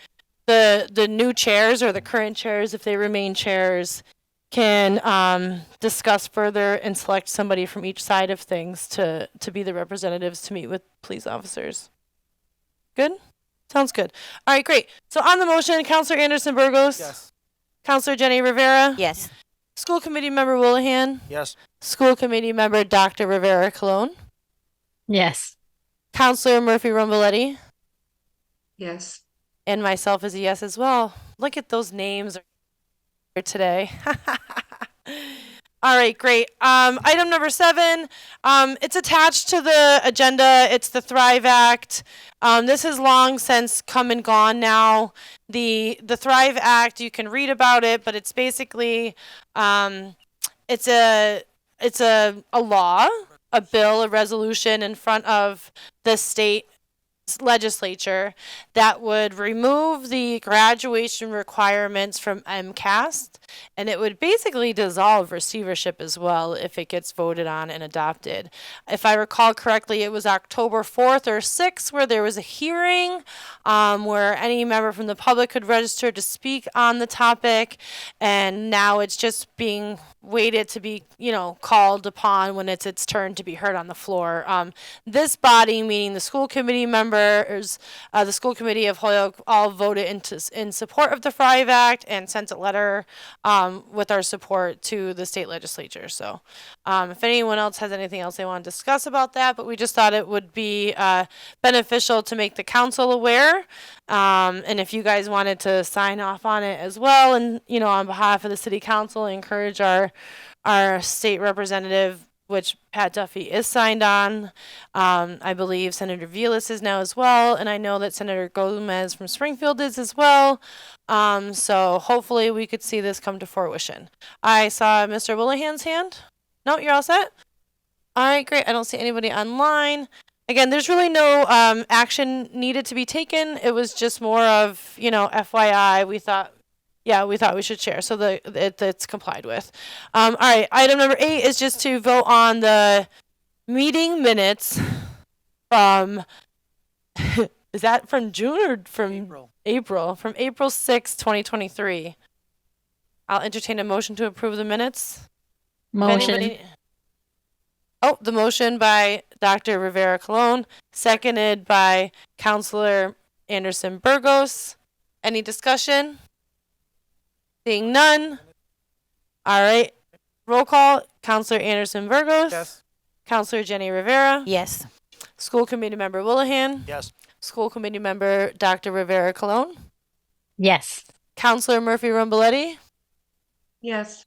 the new chairs or the current chairs, if they remain chairs, can discuss further and select somebody from each side of things to be the representatives to meet with police officers. Good? Sounds good. All right, great. So on the motion, Councilor Anderson-Burgos? Yes. Councilor Jenny Rivera? Yes. School Committee Member Willihan? Yes. School Committee Member Dr. Rivera Colon? Yes. Councilor Murphy-Romboletti? Yes. And myself is a yes as well. Look at those names today. All right, great. Item number 7, it's attached to the agenda. It's the Thrive Act. This has long since come and gone now. The Thrive Act, you can read about it, but it's basically it's a law, a bill, a resolution in front of the state legislature that would remove the graduation requirements from MCAS and it would basically dissolve receivership as well if it gets voted on and adopted. If I recall correctly, it was October 4th or 6th where there was a hearing where any member from the public could register to speak on the topic, and now it's just being waited to be, called upon when it's its turn to be heard on the floor. This body, meaning the school committee members, the school committee of Holyoke, all voted in support of the Thrive Act and sent a letter with our support to the state legislature. So if anyone else has anything else they want to discuss about that, but we just thought it would be beneficial to make the council aware. And if you guys wanted to sign off on it as well, and on behalf of the city council, encourage our state representative, which Pat Duffy is signed on. I believe Senator Vilas is now as well, and I know that Senator Gomez from Springfield is as well. So hopefully we could see this come to fruition. I saw Mr. Willihan's hand. No, you're all set? All right, great. I don't see anybody online. Again, there's really no action needed to be taken. It was just more of, FYI. We thought we should share, so it's complied with. All right, item number 8 is just to vote on the meeting minutes from, is that from June or from April? From April 6, 2023. I'll entertain a motion to approve the minutes. Motion. The motion by Dr. Rivera Colon, seconded by Councilor Anderson-Burgos. Any discussion? Seeing none. All right. Roll call. Councilor Anderson-Burgos. Yes. Councilor Jenny Rivera. Yes. School Committee Member Willihan. Yes. School Committee Member Dr. Rivera Colon. Yes. Councilor Murphy-Romboletti. Yes.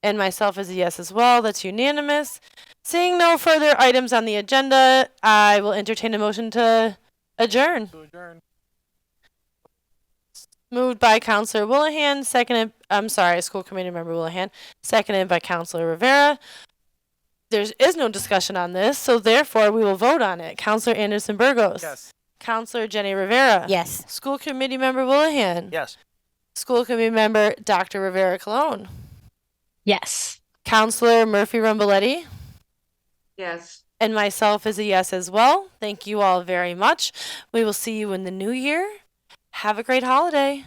And myself is a yes as well. That's unanimous. Seeing no further items on the agenda, I will entertain a motion to adjourn. To adjourn. Moved by Councilor Willihan, School Committee Member Willihan, seconded by Councilor Rivera. There is no discussion on this, so therefore we will vote on it. Councilor Anderson-Burgos. Yes. Councilor Jenny Rivera. Yes. School Committee Member Willihan. Yes. School Committee Member Dr. Rivera Colon. Yes. Councilor Murphy-Romboletti. Yes. And myself is a yes as well. Thank you all very much. We will see you in the new year. Have a great holiday.